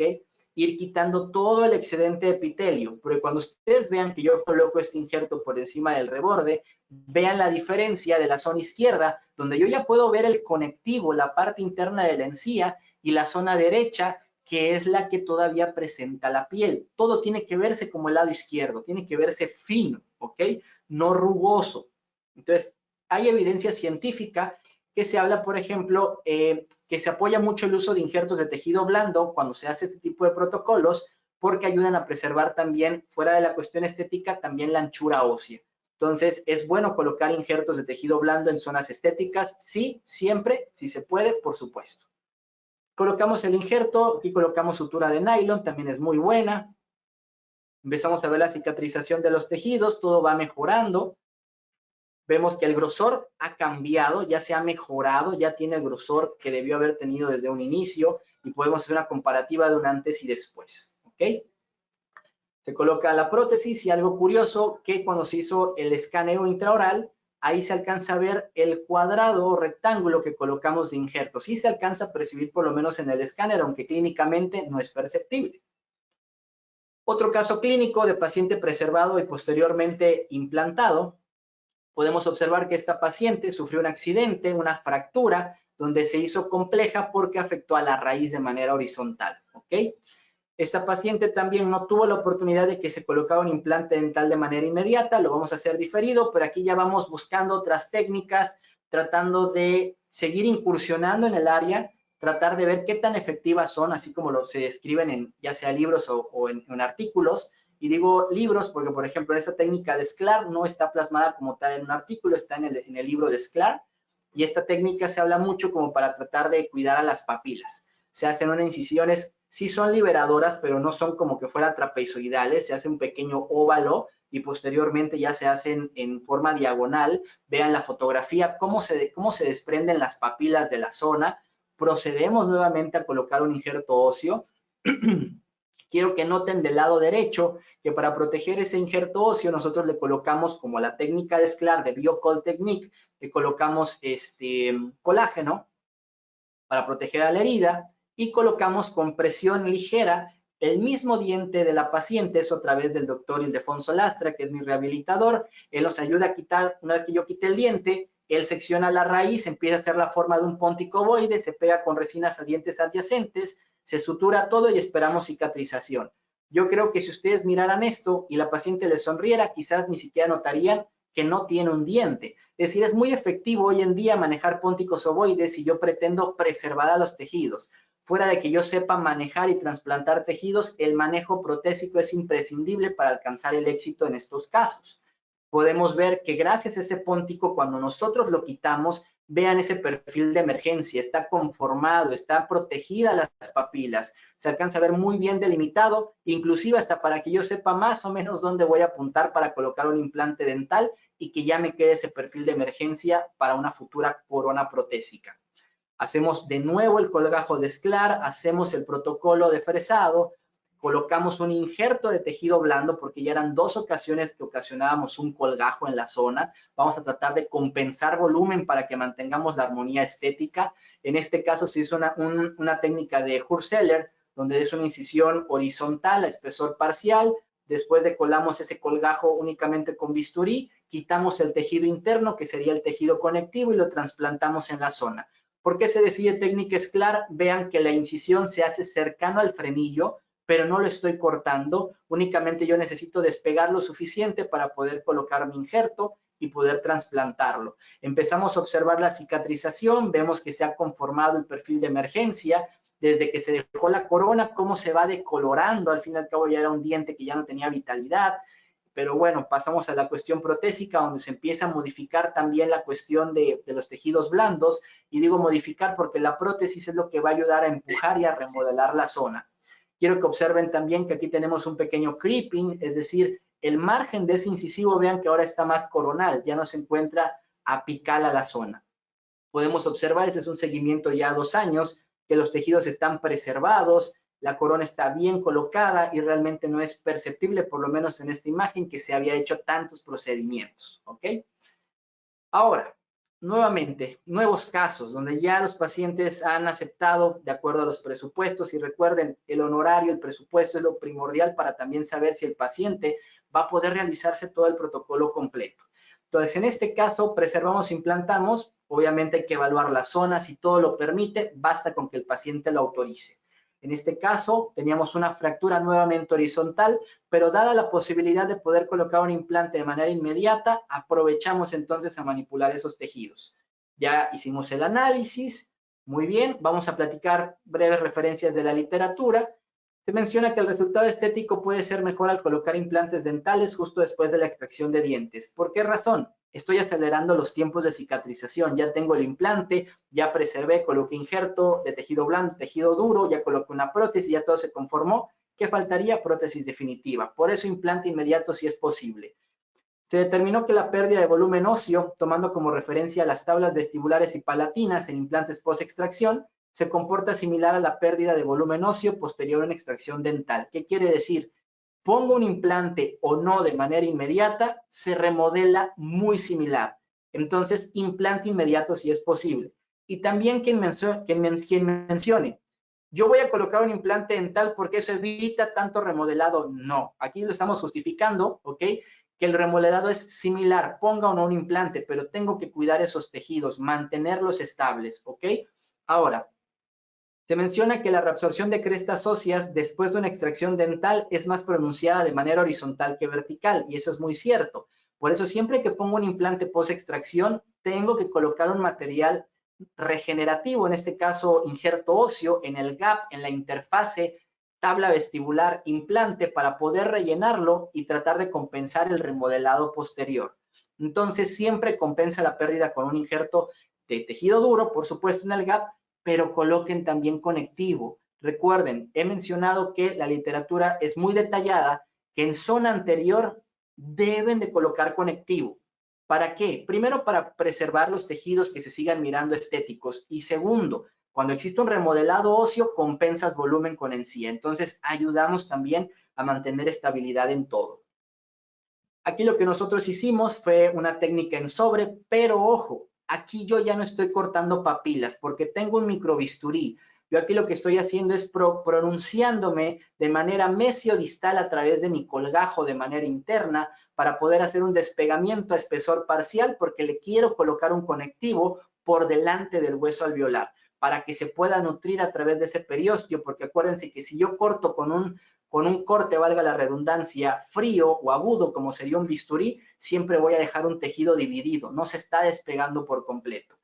S1: Ir quitando todo el excedente de epitelio, porque cuando ustedes vean que yo coloco este injerto por encima del reborde, vean la diferencia de la zona izquierda, donde yo ya puedo ver el conectivo, la parte interna de la encía, y la zona derecha, que es la que todavía presenta la piel. Todo tiene que verse como el lado izquierdo, tiene que verse fino, ¿ok? No rugoso. Entonces, hay evidencia científica que se habla, por ejemplo, que se apoya mucho el uso de injertos de tejido blando cuando se hace este tipo de protocolos, porque ayudan a preservar también, fuera de la cuestión estética, también la anchura ósea. Entonces, es bueno colocar injertos de tejido blando en zonas estéticas, sí, siempre, si se puede, por supuesto. Colocamos el injerto, aquí colocamos sutura de nylon, también es muy buena. Empezamos a ver la cicatrización de los tejidos, todo va mejorando. Vemos que el grosor ha cambiado, ya se ha mejorado, ya tiene el grosor que debió haber tenido desde un inicio y podemos hacer una comparativa de un antes y después. ¿Ok? Se coloca la prótesis y algo curioso que cuando se hizo el escaneo intraoral, ahí se alcanza a ver el cuadrado o rectángulo que colocamos de injerto. Sí se alcanza a percibir por lo menos en el escáner, aunque clínicamente no es perceptible. Otro caso clínico de paciente preservado y posteriormente implantado. Podemos observar que esta paciente sufrió un accidente, una fractura, donde se hizo compleja porque afectó a la raíz de manera horizontal. ¿Ok? Esta paciente también no tuvo la oportunidad de que se colocara un implante dental de manera inmediata, lo vamos a hacer diferido, pero aquí ya vamos buscando otras técnicas, tratando de seguir incursionando en el área, tratar de ver qué tan efectivas son, así como se describen en ya sea libros o en artículos. Y digo libros porque, por ejemplo, esta técnica de Sklar no está plasmada como tal en un artículo, está en el libro de Sklar. Y esta técnica se habla mucho como para tratar de cuidar a las papilas. Se hacen unas incisiones, sí son liberadoras, pero no son como que fueran trapezoidales, se hace un pequeño óvalo y posteriormente ya se hacen en forma diagonal. Vean la fotografía, cómo se desprenden las papilas de la zona. Procedemos nuevamente a colocar un injerto óseo. Quiero que noten del lado derecho que para proteger ese injerto óseo nosotros le colocamos, como la técnica de Sklar de BioCol Technique, le colocamos colágeno para proteger a la herida. y colocamos con presión ligera el mismo diente de la paciente, eso a través del doctor Ildefonso Lastra, que es mi rehabilitador. Él nos ayuda a quitar, una vez que yo quite el diente, él secciona la raíz, empieza a hacer la forma de un póntico ovoide, se pega con resinas a dientes adyacentes, se sutura todo y esperamos cicatrización. Yo creo que si ustedes miraran esto y la paciente les sonriera, quizás ni siquiera notarían que no tiene un diente. Es decir, es muy efectivo hoy en día manejar pónticos ovoides si yo pretendo preservar a los tejidos. Fuera de que yo sepa manejar y trasplantar tejidos, el manejo protésico es imprescindible para alcanzar el éxito en estos casos. Podemos ver que gracias a ese póntico, cuando nosotros lo quitamos, vean ese perfil de emergencia, está conformado, está protegida las papilas, se alcanza a ver muy bien delimitado, inclusive hasta para que yo sepa más o menos dónde voy a apuntar para colocar un implante dental y que ya me quede ese perfil de emergencia para una futura corona protésica. Hacemos de nuevo el colgajo de esclar, hacemos el protocolo de fresado, colocamos un injerto de tejido blando porque ya eran 2 ocasiones que ocasionábamos un colgajo en la zona. Vamos a tratar de compensar volumen para que mantengamos la armonía estética. En este caso se hizo una técnica de Hursteller, donde es una incisión horizontal a espesor parcial. Después de colamos ese colgajo únicamente con bisturí, quitamos el tejido interno, que sería el tejido conectivo, y lo trasplantamos en la zona. ¿Por qué se decide técnica esclar? Vean que la incisión se hace cercano al frenillo, pero no lo estoy cortando, únicamente yo necesito despegar lo suficiente para poder colocar mi injerto y poder trasplantarlo. Empezamos a observar la cicatrización, vemos que se ha conformado el perfil de emergencia, desde que se dejó la corona, cómo se va decolorando, al fin y al cabo ya era un diente que ya no tenía vitalidad, pero bueno, pasamos a la cuestión protésica, donde se empieza a modificar también la cuestión de los tejidos blandos, y digo modificar porque la prótesis es lo que va a ayudar a empujar y a remodelar la zona. Quiero que observen también que aquí tenemos un pequeño creeping, es decir, el margen de ese incisivo, vean que ahora está más coronal, ya no se encuentra apical a la zona. Podemos observar, ese es un seguimiento ya a 2 años, que los tejidos están preservados, la corona está bien colocada y realmente no es perceptible, por lo menos en esta imagen, que se había hecho tantos procedimientos, ¿ok? Ahora, nuevamente, nuevos casos donde ya los pacientes han aceptado de acuerdo a los presupuestos, y recuerden, el honorario, el presupuesto es lo primordial para también saber si el paciente va a poder realizarse todo el protocolo completo. Entonces, en este caso, preservamos, implantamos, obviamente hay que evaluar la zona, si todo lo permite, basta con que el paciente lo autorice. En este caso, teníamos una fractura nuevamente horizontal, pero dada la posibilidad de poder colocar un implante de manera inmediata, aprovechamos entonces a manipular esos tejidos. Ya hicimos el análisis, muy bien, vamos a platicar breves referencias de la literatura. Se menciona que el resultado estético puede ser mejor al colocar implantes dentales justo después de la extracción de dientes. ¿Por qué razón? Estoy acelerando los tiempos de cicatrización. Ya tengo el implante, ya preservé, coloqué injerto de tejido blando, tejido duro, ya coloqué una prótesis, ya todo se conformó. ¿Qué faltaría? Prótesis definitiva. Por eso implante inmediato si es posible. Se determinó que la pérdida de volumen óseo, tomando como referencia las tablas vestibulares y palatinas en implantes post-extracción, se comporta similar a la pérdida de volumen óseo posterior a una extracción dental. ¿Qué quiere decir? Pongo un implante o no de manera inmediata, se remodela muy similar. Entonces, implante inmediato si es posible. Y también quien mencione, yo voy a colocar un implante dental porque eso evita tanto remodelado. No, aquí lo estamos justificando, ¿ok? Que el remodelado es similar, ponga o no un implante, pero tengo que cuidar esos tejidos, mantenerlos estables, ¿ok? Ahora, se menciona que la reabsorción de crestas óseas después de una extracción dental es más pronunciada de manera horizontal que vertical, y eso es muy cierto. Por eso siempre que pongo un implante post-extracción, tengo que colocar un material regenerativo, en este caso injerto óseo, en el gap, en la interfase tabla vestibular implante, para poder rellenarlo y tratar de compensar el remodelado posterior. Entonces siempre compensa la pérdida con un injerto de tejido duro, por supuesto en el gap, pero coloquen también conectivo. Recuerden, he mencionado que la literatura es muy detallada, que en zona anterior deben de colocar conectivo. ¿Para qué? Primero, para preservar los tejidos que se sigan mirando estéticos, y segundo, cuando existe un remodelado óseo, compensas volumen con encía. Entonces, ayudamos también a mantener estabilidad en todo. Aquí lo que nosotros hicimos fue una técnica en sobre, pero ojo, aquí yo ya no estoy cortando papilas porque tengo un microbisturí. Yo aquí lo que estoy haciendo es pronunciándome de manera mesiodistal a través de mi colgajo de manera interna para poder hacer un despegamiento a espesor parcial porque le quiero colocar un conectivo por delante del hueso alveolar para que se pueda nutrir a través de ese periósteo, porque acuérdense que si yo corto con un corte, valga la redundancia, frío o agudo, como sería un bisturí, siempre voy a dejar un tejido dividido, no se está despegando por completo.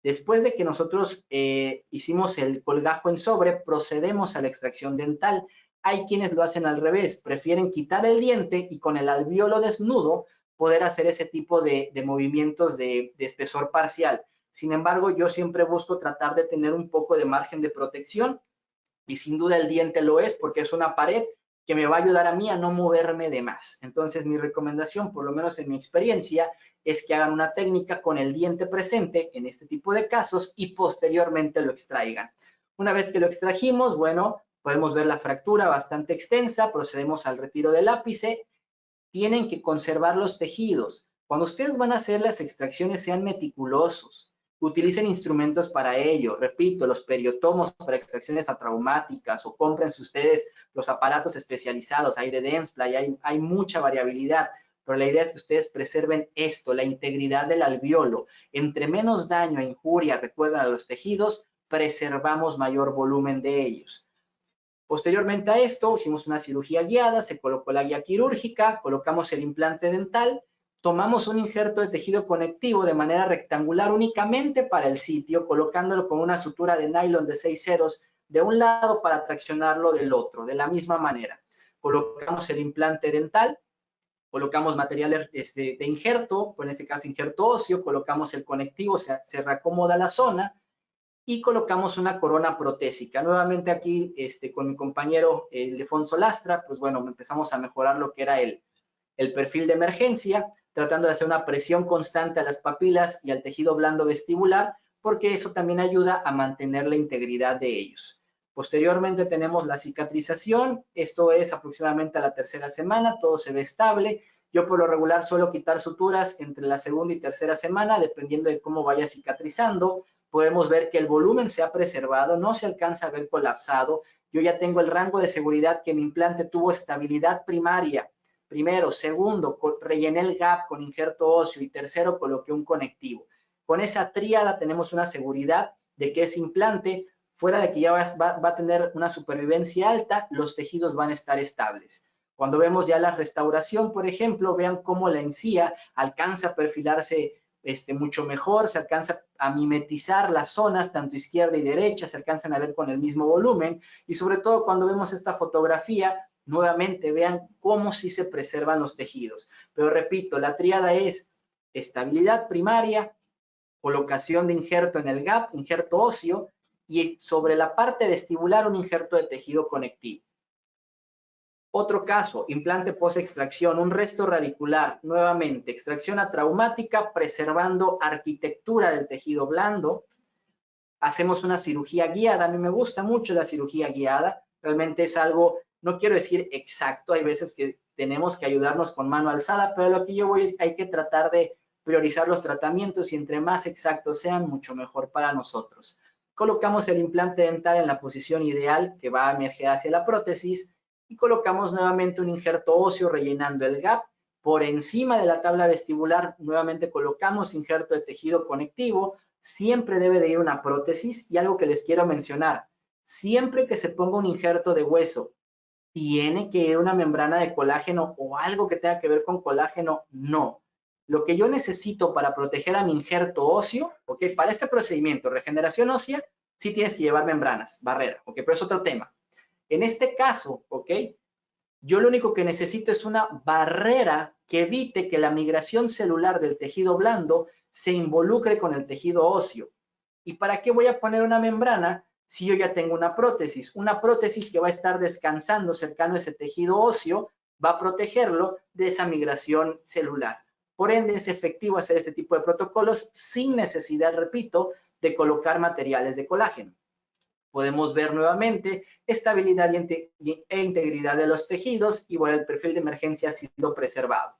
S1: Después de que nosotros hicimos el colgajo en sobre, procedemos a la extracción dental. Hay quienes lo hacen al revés, prefieren quitar el diente y con el alvéolo desnudo poder hacer ese tipo de movimientos de espesor parcial. Sin embargo, yo siempre busco tratar de tener un poco de margen de protección y sin duda el diente lo es porque es una pared que me va a ayudar a mí a no moverme de más. Entonces, mi recomendación, por lo menos en mi experiencia, es que hagan una técnica con el diente presente en este tipo de casos y posteriormente lo extraigan. Una vez que lo extrajimos, bueno, podemos ver la fractura bastante extensa, procedemos al retiro del ápice. Tienen que conservar los tejidos. Cuando ustedes van a hacer las extracciones, sean meticulosos. Utilicen instrumentos para ello. Repito, los periotomos para extracciones atraumáticas o cómprense ustedes los aparatos especializados. Hay de Dentsply, hay mucha variabilidad, pero la idea es que ustedes preserven esto, la integridad del alvéolo. Entre menos daño e injuria recuerdan a los tejidos, preservamos mayor volumen de ellos. Posteriormente a esto, hicimos una cirugía guiada, se colocó la guía quirúrgica, colocamos el implante dental, tomamos un injerto de tejido conectivo de manera rectangular únicamente para el sitio, colocándolo con una sutura de nylon de 6 ceros de un lado para traccionarlo del otro, de la misma manera. Colocamos el implante dental, colocamos materiales de injerto, en este caso injerto óseo, colocamos el conectivo, se reacomoda la zona, y colocamos una corona protésica. Nuevamente aquí con mi compañero Ildefonso Lastra, pues bueno, empezamos a mejorar lo que era el perfil de emergencia, tratando de hacer una presión constante a las papilas y al tejido blando vestibular, porque eso también ayuda a mantener la integridad de ellos. Posteriormente tenemos la cicatrización, esto es aproximadamente a la tercera semana, todo se ve estable. Yo por lo regular suelo quitar suturas entre la segunda y tercera semana, dependiendo de cómo vaya cicatrizando. Podemos ver que el volumen se ha preservado, no se alcanza a ver colapsado. Yo ya tengo el rango de seguridad que mi implante tuvo estabilidad primaria. Primero, segundo, rellené el gap con injerto óseo y tercero, coloqué un conectivo. Con esa tríada tenemos una seguridad de que ese implante, fuera de que ya va a tener una supervivencia alta, los tejidos van a estar estables. Cuando vemos ya la restauración, por ejemplo, vean cómo la encía alcanza a perfilarse mucho mejor, se alcanza a mimetizar las zonas, tanto izquierda y derecha, se alcanzan a ver con el mismo volumen, y sobre todo cuando vemos esta fotografía, nuevamente vean cómo sí se preservan los tejidos. Pero repito, la tríada es estabilidad primaria, colocación de injerto en el gap, injerto óseo, y sobre la parte vestibular un injerto de tejido conectivo. Otro caso, implante post-extracción, un resto radicular, nuevamente, extracción atraumática, preservando arquitectura del tejido blando. Hacemos una cirugía guiada, a mí me gusta mucho la cirugía guiada, realmente es algo, no quiero decir exacto, hay veces que tenemos que ayudarnos con mano alzada, pero lo que yo voy es que hay que tratar de priorizar los tratamientos y entre más exactos sean, mucho mejor para nosotros. Colocamos el implante dental en la posición ideal que va a emerger hacia la prótesis y colocamos nuevamente un injerto óseo rellenando el gap. Por encima de la tabla vestibular nuevamente colocamos injerto de tejido conectivo. Siempre debe de ir una prótesis y algo que les quiero mencionar, siempre que se ponga un injerto de hueso, ¿tiene que ir una membrana de colágeno o algo que tenga que ver con colágeno? No. Lo que yo necesito para proteger a mi injerto óseo, ¿ok? Para este procedimiento, regeneración ósea, sí tienes que llevar membranas, barrera, ¿ok? Pero es otro tema. En este caso, ¿ok? Yo lo único que necesito es una barrera que evite que la migración celular del tejido blando se involucre con el tejido óseo. ¿Y para qué voy a poner una membrana si yo ya tengo una prótesis? Una prótesis que va a estar descansando cercano a ese tejido óseo va a protegerlo de esa migración celular. Por ende, es efectivo hacer este tipo de protocolos sin necesidad, repito, de colocar materiales de colágeno. Podemos ver nuevamente estabilidad e integridad de los tejidos y bueno, el perfil de emergencia ha sido preservado.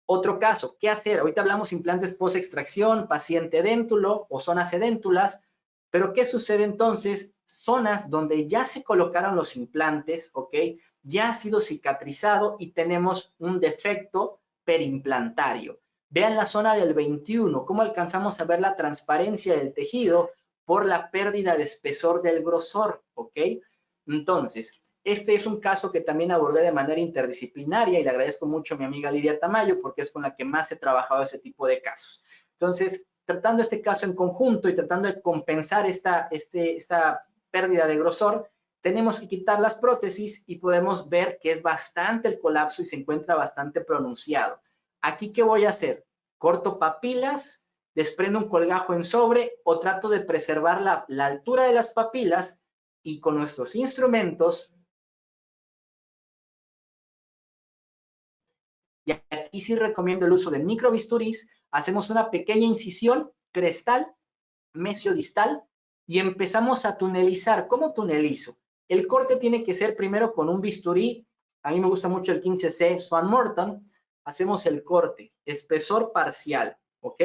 S1: Otro caso, ¿qué hacer? Ahorita hablamos implantes post-extracción, paciente déntulo o zonas edéntulas. Pero ¿qué sucede entonces? Zonas donde ya se colocaron los implantes, ¿ok? Ya ha sido cicatrizado y tenemos un defecto perimplantario. Vean la zona del 21, cómo alcanzamos a ver la transparencia del tejido por la pérdida de espesor del grosor, ¿ok? Entonces, este es un caso que también abordé de manera interdisciplinaria y le agradezco mucho a mi amiga Lidia Tamayo porque es con la que más he trabajado ese tipo de casos. Entonces, tratando este caso en conjunto y tratando de compensar esta pérdida de grosor, tenemos que quitar las prótesis y podemos ver que es bastante el colapso y se encuentra bastante pronunciado. Aquí, ¿qué voy a hacer? Corto papilas, desprendo un colgajo en sobre o trato de preservar la altura de las papilas y con nuestros instrumentos. Y aquí sí recomiendo el uso de microbisturís. Hacemos una pequeña incisión crestal, mesiodistal, y empezamos a tunelizar. ¿Cómo tunelizo? El corte tiene que ser primero con un bisturí. A mí me gusta mucho el 15C Swan Morton. Hacemos el corte, espesor parcial, ¿ok?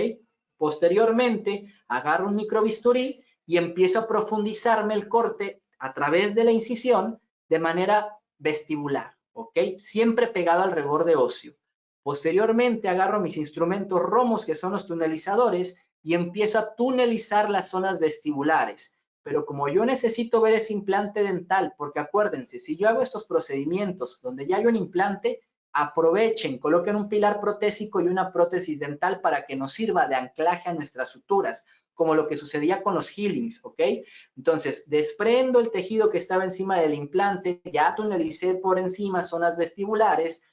S1: Posteriormente, agarro un microbisturí y empiezo a profundizarme el corte a través de la incisión de manera vestibular, ¿ok? Siempre pegado al reborde óseo. Posteriormente, agarro mis instrumentos romos, que son los tunelizadores, y empiezo a tunelizar las zonas vestibulares. Pero como yo necesito ver ese implante dental, porque acuérdense, si yo hago estos procedimientos donde ya hay un implante, aprovechen, coloquen un pilar protésico y una prótesis dental para que nos sirva de anclaje a nuestras suturas, como lo que sucedía con los healings, ¿ok? Entonces, desprendo el tejido que estaba encima del implante, ya tunelicé por encima zonas vestibulares,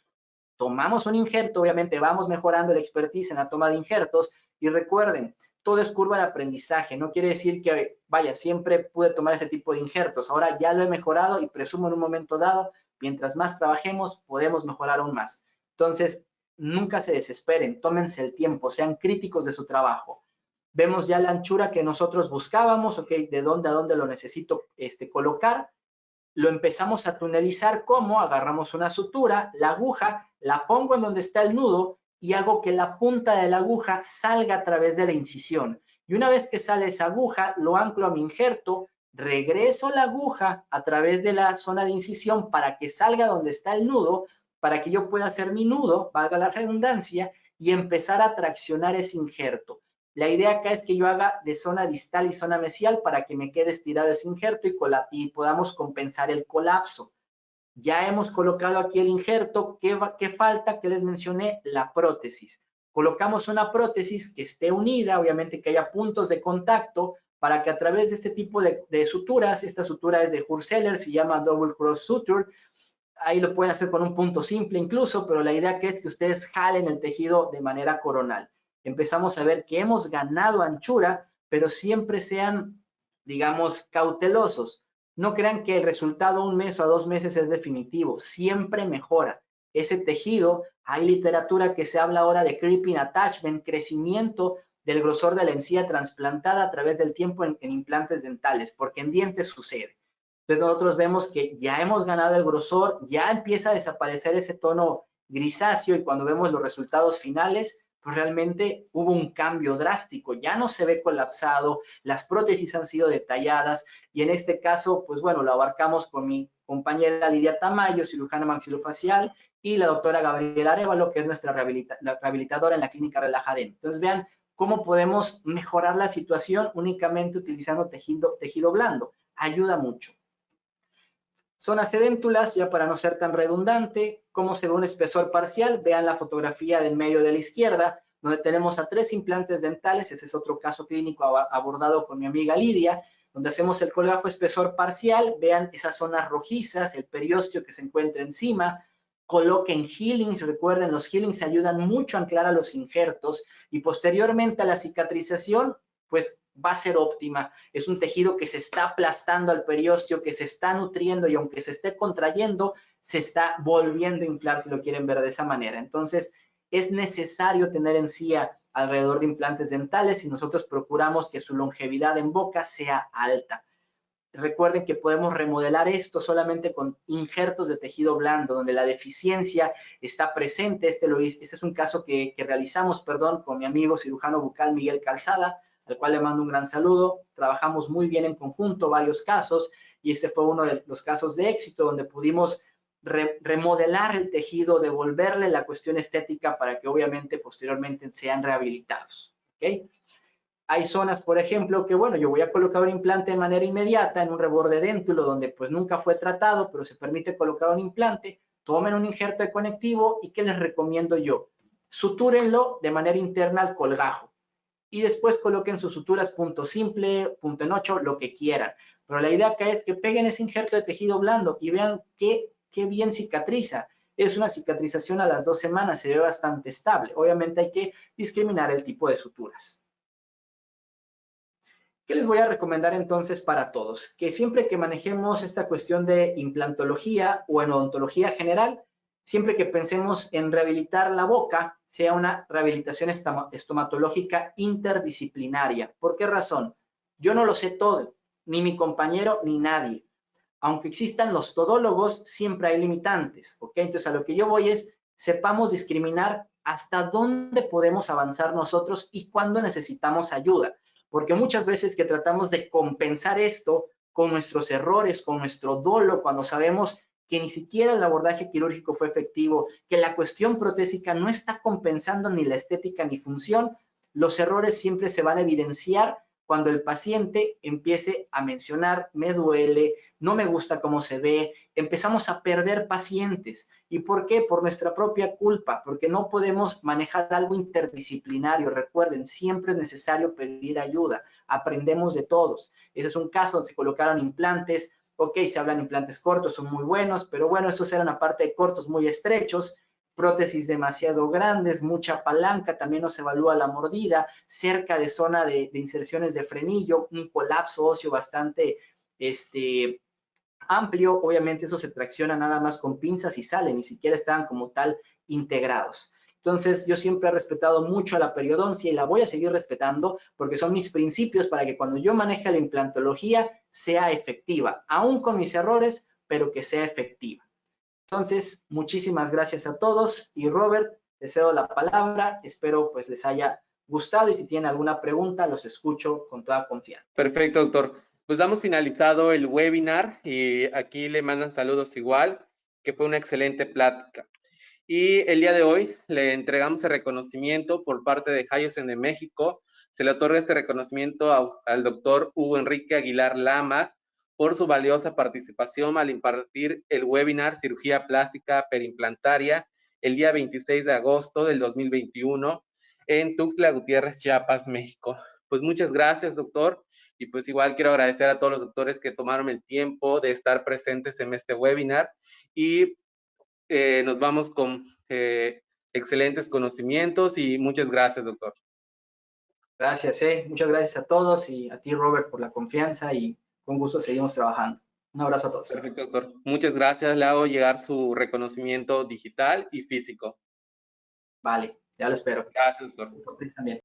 S1: tomamos un injerto, obviamente vamos mejorando el expertise en la toma de injertos y recuerden, todo es curva de aprendizaje, no quiere decir que, vaya, siempre pude tomar ese tipo de injertos, ahora ya lo he mejorado y presumo en un momento dado, mientras más trabajemos, podemos mejorar aún más. Entonces, nunca se desesperen, tómense el tiempo, sean críticos de su trabajo. Vemos ya la anchura que nosotros buscábamos, ok, de dónde a dónde lo necesito colocar, lo empezamos a tunelizar como agarramos una sutura, la aguja, la pongo en donde está el nudo y hago que la punta de la aguja salga a través de la incisión. Y una vez que sale esa aguja, lo anclo a mi injerto, regreso la aguja a través de la zona de incisión para que salga donde está el nudo, para que yo pueda hacer mi nudo, valga la redundancia, y empezar a traccionar ese injerto. La idea acá es que yo haga de zona distal y zona mesial para que me quede estirado ese injerto y podamos compensar el colapso. Ya hemos colocado aquí el injerto. ¿Qué falta? ¿Qué les mencioné? La prótesis. Colocamos una prótesis que esté unida, obviamente que haya puntos de contacto para que a través de este tipo de suturas, esta sutura es de Hurseller, se llama Double Cross Suture, ahí lo pueden hacer con un punto simple incluso, pero la idea que es que ustedes jalen el tejido de manera coronal. Empezamos a ver que hemos ganado anchura, pero siempre sean, digamos, cautelosos. No crean que el resultado 1 mes o a 2 meses es definitivo, siempre mejora. Ese tejido, hay literatura que se habla ahora de creeping attachment, crecimiento del grosor de la encía trasplantada a través del tiempo en implantes dentales, porque en dientes sucede. Entonces nosotros vemos que ya hemos ganado el grosor, ya empieza a desaparecer ese tono grisáceo y cuando vemos los resultados finales, pues realmente hubo un cambio drástico, ya no se ve colapsado, las prótesis han sido detalladas y en este caso, pues bueno, lo abarcamos con mi compañera Lidia Tamayo, cirujana maxilofacial, y la doctora Gabriela Arevalo, que es nuestra rehabilitadora en la clínica Relajadent. Entonces vean cómo podemos mejorar la situación únicamente utilizando tejido blando, ayuda mucho. Zonas sedéntulas, ya para no ser tan redundante, cómo se ve un espesor parcial, vean la fotografía del medio de la izquierda, donde tenemos a 3 implantes dentales, ese es otro caso clínico abordado con mi amiga Lidia, donde hacemos el colgajo espesor parcial, vean esas zonas rojizas, el periósteo que se encuentra encima, coloquen healings, recuerden, los healings ayudan mucho a anclar a los injertos y posteriormente a la cicatrización, pues va a ser óptima. Es un tejido que se está aplastando al periósteo, que se está nutriendo y aunque se esté contrayendo, se está volviendo a inflar, si lo quieren ver de esa manera. Entonces, es necesario tener encía alrededor de implantes dentales y nosotros procuramos que su longevidad en boca sea alta. Recuerden que podemos remodelar esto solamente con injertos de tejido blando, donde la deficiencia está presente. Este es un caso que realizamos, con mi amigo cirujano bucal Miguel Calzada, al cual le mando un gran saludo. trabajamos muy bien en conjunto varios casos y este fue uno de los casos de éxito donde pudimos remodelar el tejido, devolverle la cuestión estética para que obviamente posteriormente sean rehabilitados. ¿Okay? Hay zonas, por ejemplo, que bueno, yo voy a colocar un implante de manera inmediata en un reborde déntulo donde pues nunca fue tratado, pero se permite colocar un implante, tomen un injerto de conectivo y ¿qué les recomiendo yo? Sutúrenlo de manera interna al colgajo y después coloquen sus suturas punto simple, punto en 8, lo que quieran. Pero la idea acá es que peguen ese injerto de tejido blando y vean qué bien cicatriza. Es una cicatrización a las 2 semanas, se ve bastante estable. Obviamente hay que discriminar el tipo de suturas. ¿Qué les voy a recomendar entonces para todos? Que siempre que manejemos esta cuestión de implantología o en odontología general, siempre que pensemos en rehabilitar la boca, sea una rehabilitación estomatológica interdisciplinaria. ¿Por qué razón? Yo no lo sé todo, ni mi compañero, ni nadie. Aunque existan los todólogos, siempre hay limitantes, ¿ok? Entonces, a lo que yo voy es, sepamos discriminar hasta dónde podemos avanzar nosotros y cuándo necesitamos ayuda porque muchas veces que tratamos de compensar esto con nuestros errores, con nuestro dolo, cuando sabemos que ni siquiera el abordaje quirúrgico fue efectivo, que la cuestión protésica no está compensando ni la estética ni función, los errores siempre se van a evidenciar cuando el paciente empiece a mencionar, me duele, no me gusta cómo se ve, empezamos a perder pacientes. ¿Y por qué? Por nuestra propia culpa, porque no podemos manejar algo interdisciplinario. Recuerden, siempre es necesario pedir ayuda. Aprendemos de todos. Ese es un caso donde se colocaron implantes. Ok, se hablan implantes cortos, son muy buenos, pero bueno, esos eran aparte de cortos muy estrechos. Prótesis demasiado grandes, mucha palanca, también nos evalúa la mordida, cerca de zona de inserciones de frenillo, un colapso óseo bastante amplio, obviamente eso se tracciona nada más con pinzas y sale, ni siquiera estaban como tal integrados. Entonces, yo siempre he respetado mucho a la periodoncia y la voy a seguir respetando porque son mis principios para que cuando yo maneje la implantología sea efectiva, aún con mis errores, pero que sea efectiva. Entonces, muchísimas gracias a todos y Robert, te cedo la palabra, espero pues les haya gustado y si tienen alguna pregunta los escucho con toda confianza.
S2: Perfecto, doctor. Pues damos finalizado el webinar y aquí le mandan saludos igual, que fue una excelente plática. Y el día de hoy le entregamos el reconocimiento por parte de Hyosen de México. Se le otorga este reconocimiento al doctor Hugo Enrique Aguilar Lamas por su valiosa participación al impartir el webinar Cirugía Plástica Perimplantaria el día 26 de agosto del 2021 en Tuxtla Gutiérrez, Chiapas, México. Pues muchas gracias, doctor. Y pues igual quiero agradecer a todos los doctores que tomaron el tiempo de estar presentes en este webinar y nos vamos con excelentes conocimientos y muchas gracias, doctor.
S1: Gracias, muchas gracias a todos y a ti, Robert, por la confianza y con gusto seguimos trabajando. Un abrazo a todos.
S2: Perfecto, doctor. Muchas gracias. Le hago llegar su reconocimiento digital y físico.
S1: Vale, ya lo espero.
S2: Gracias, doctor.
S1: También.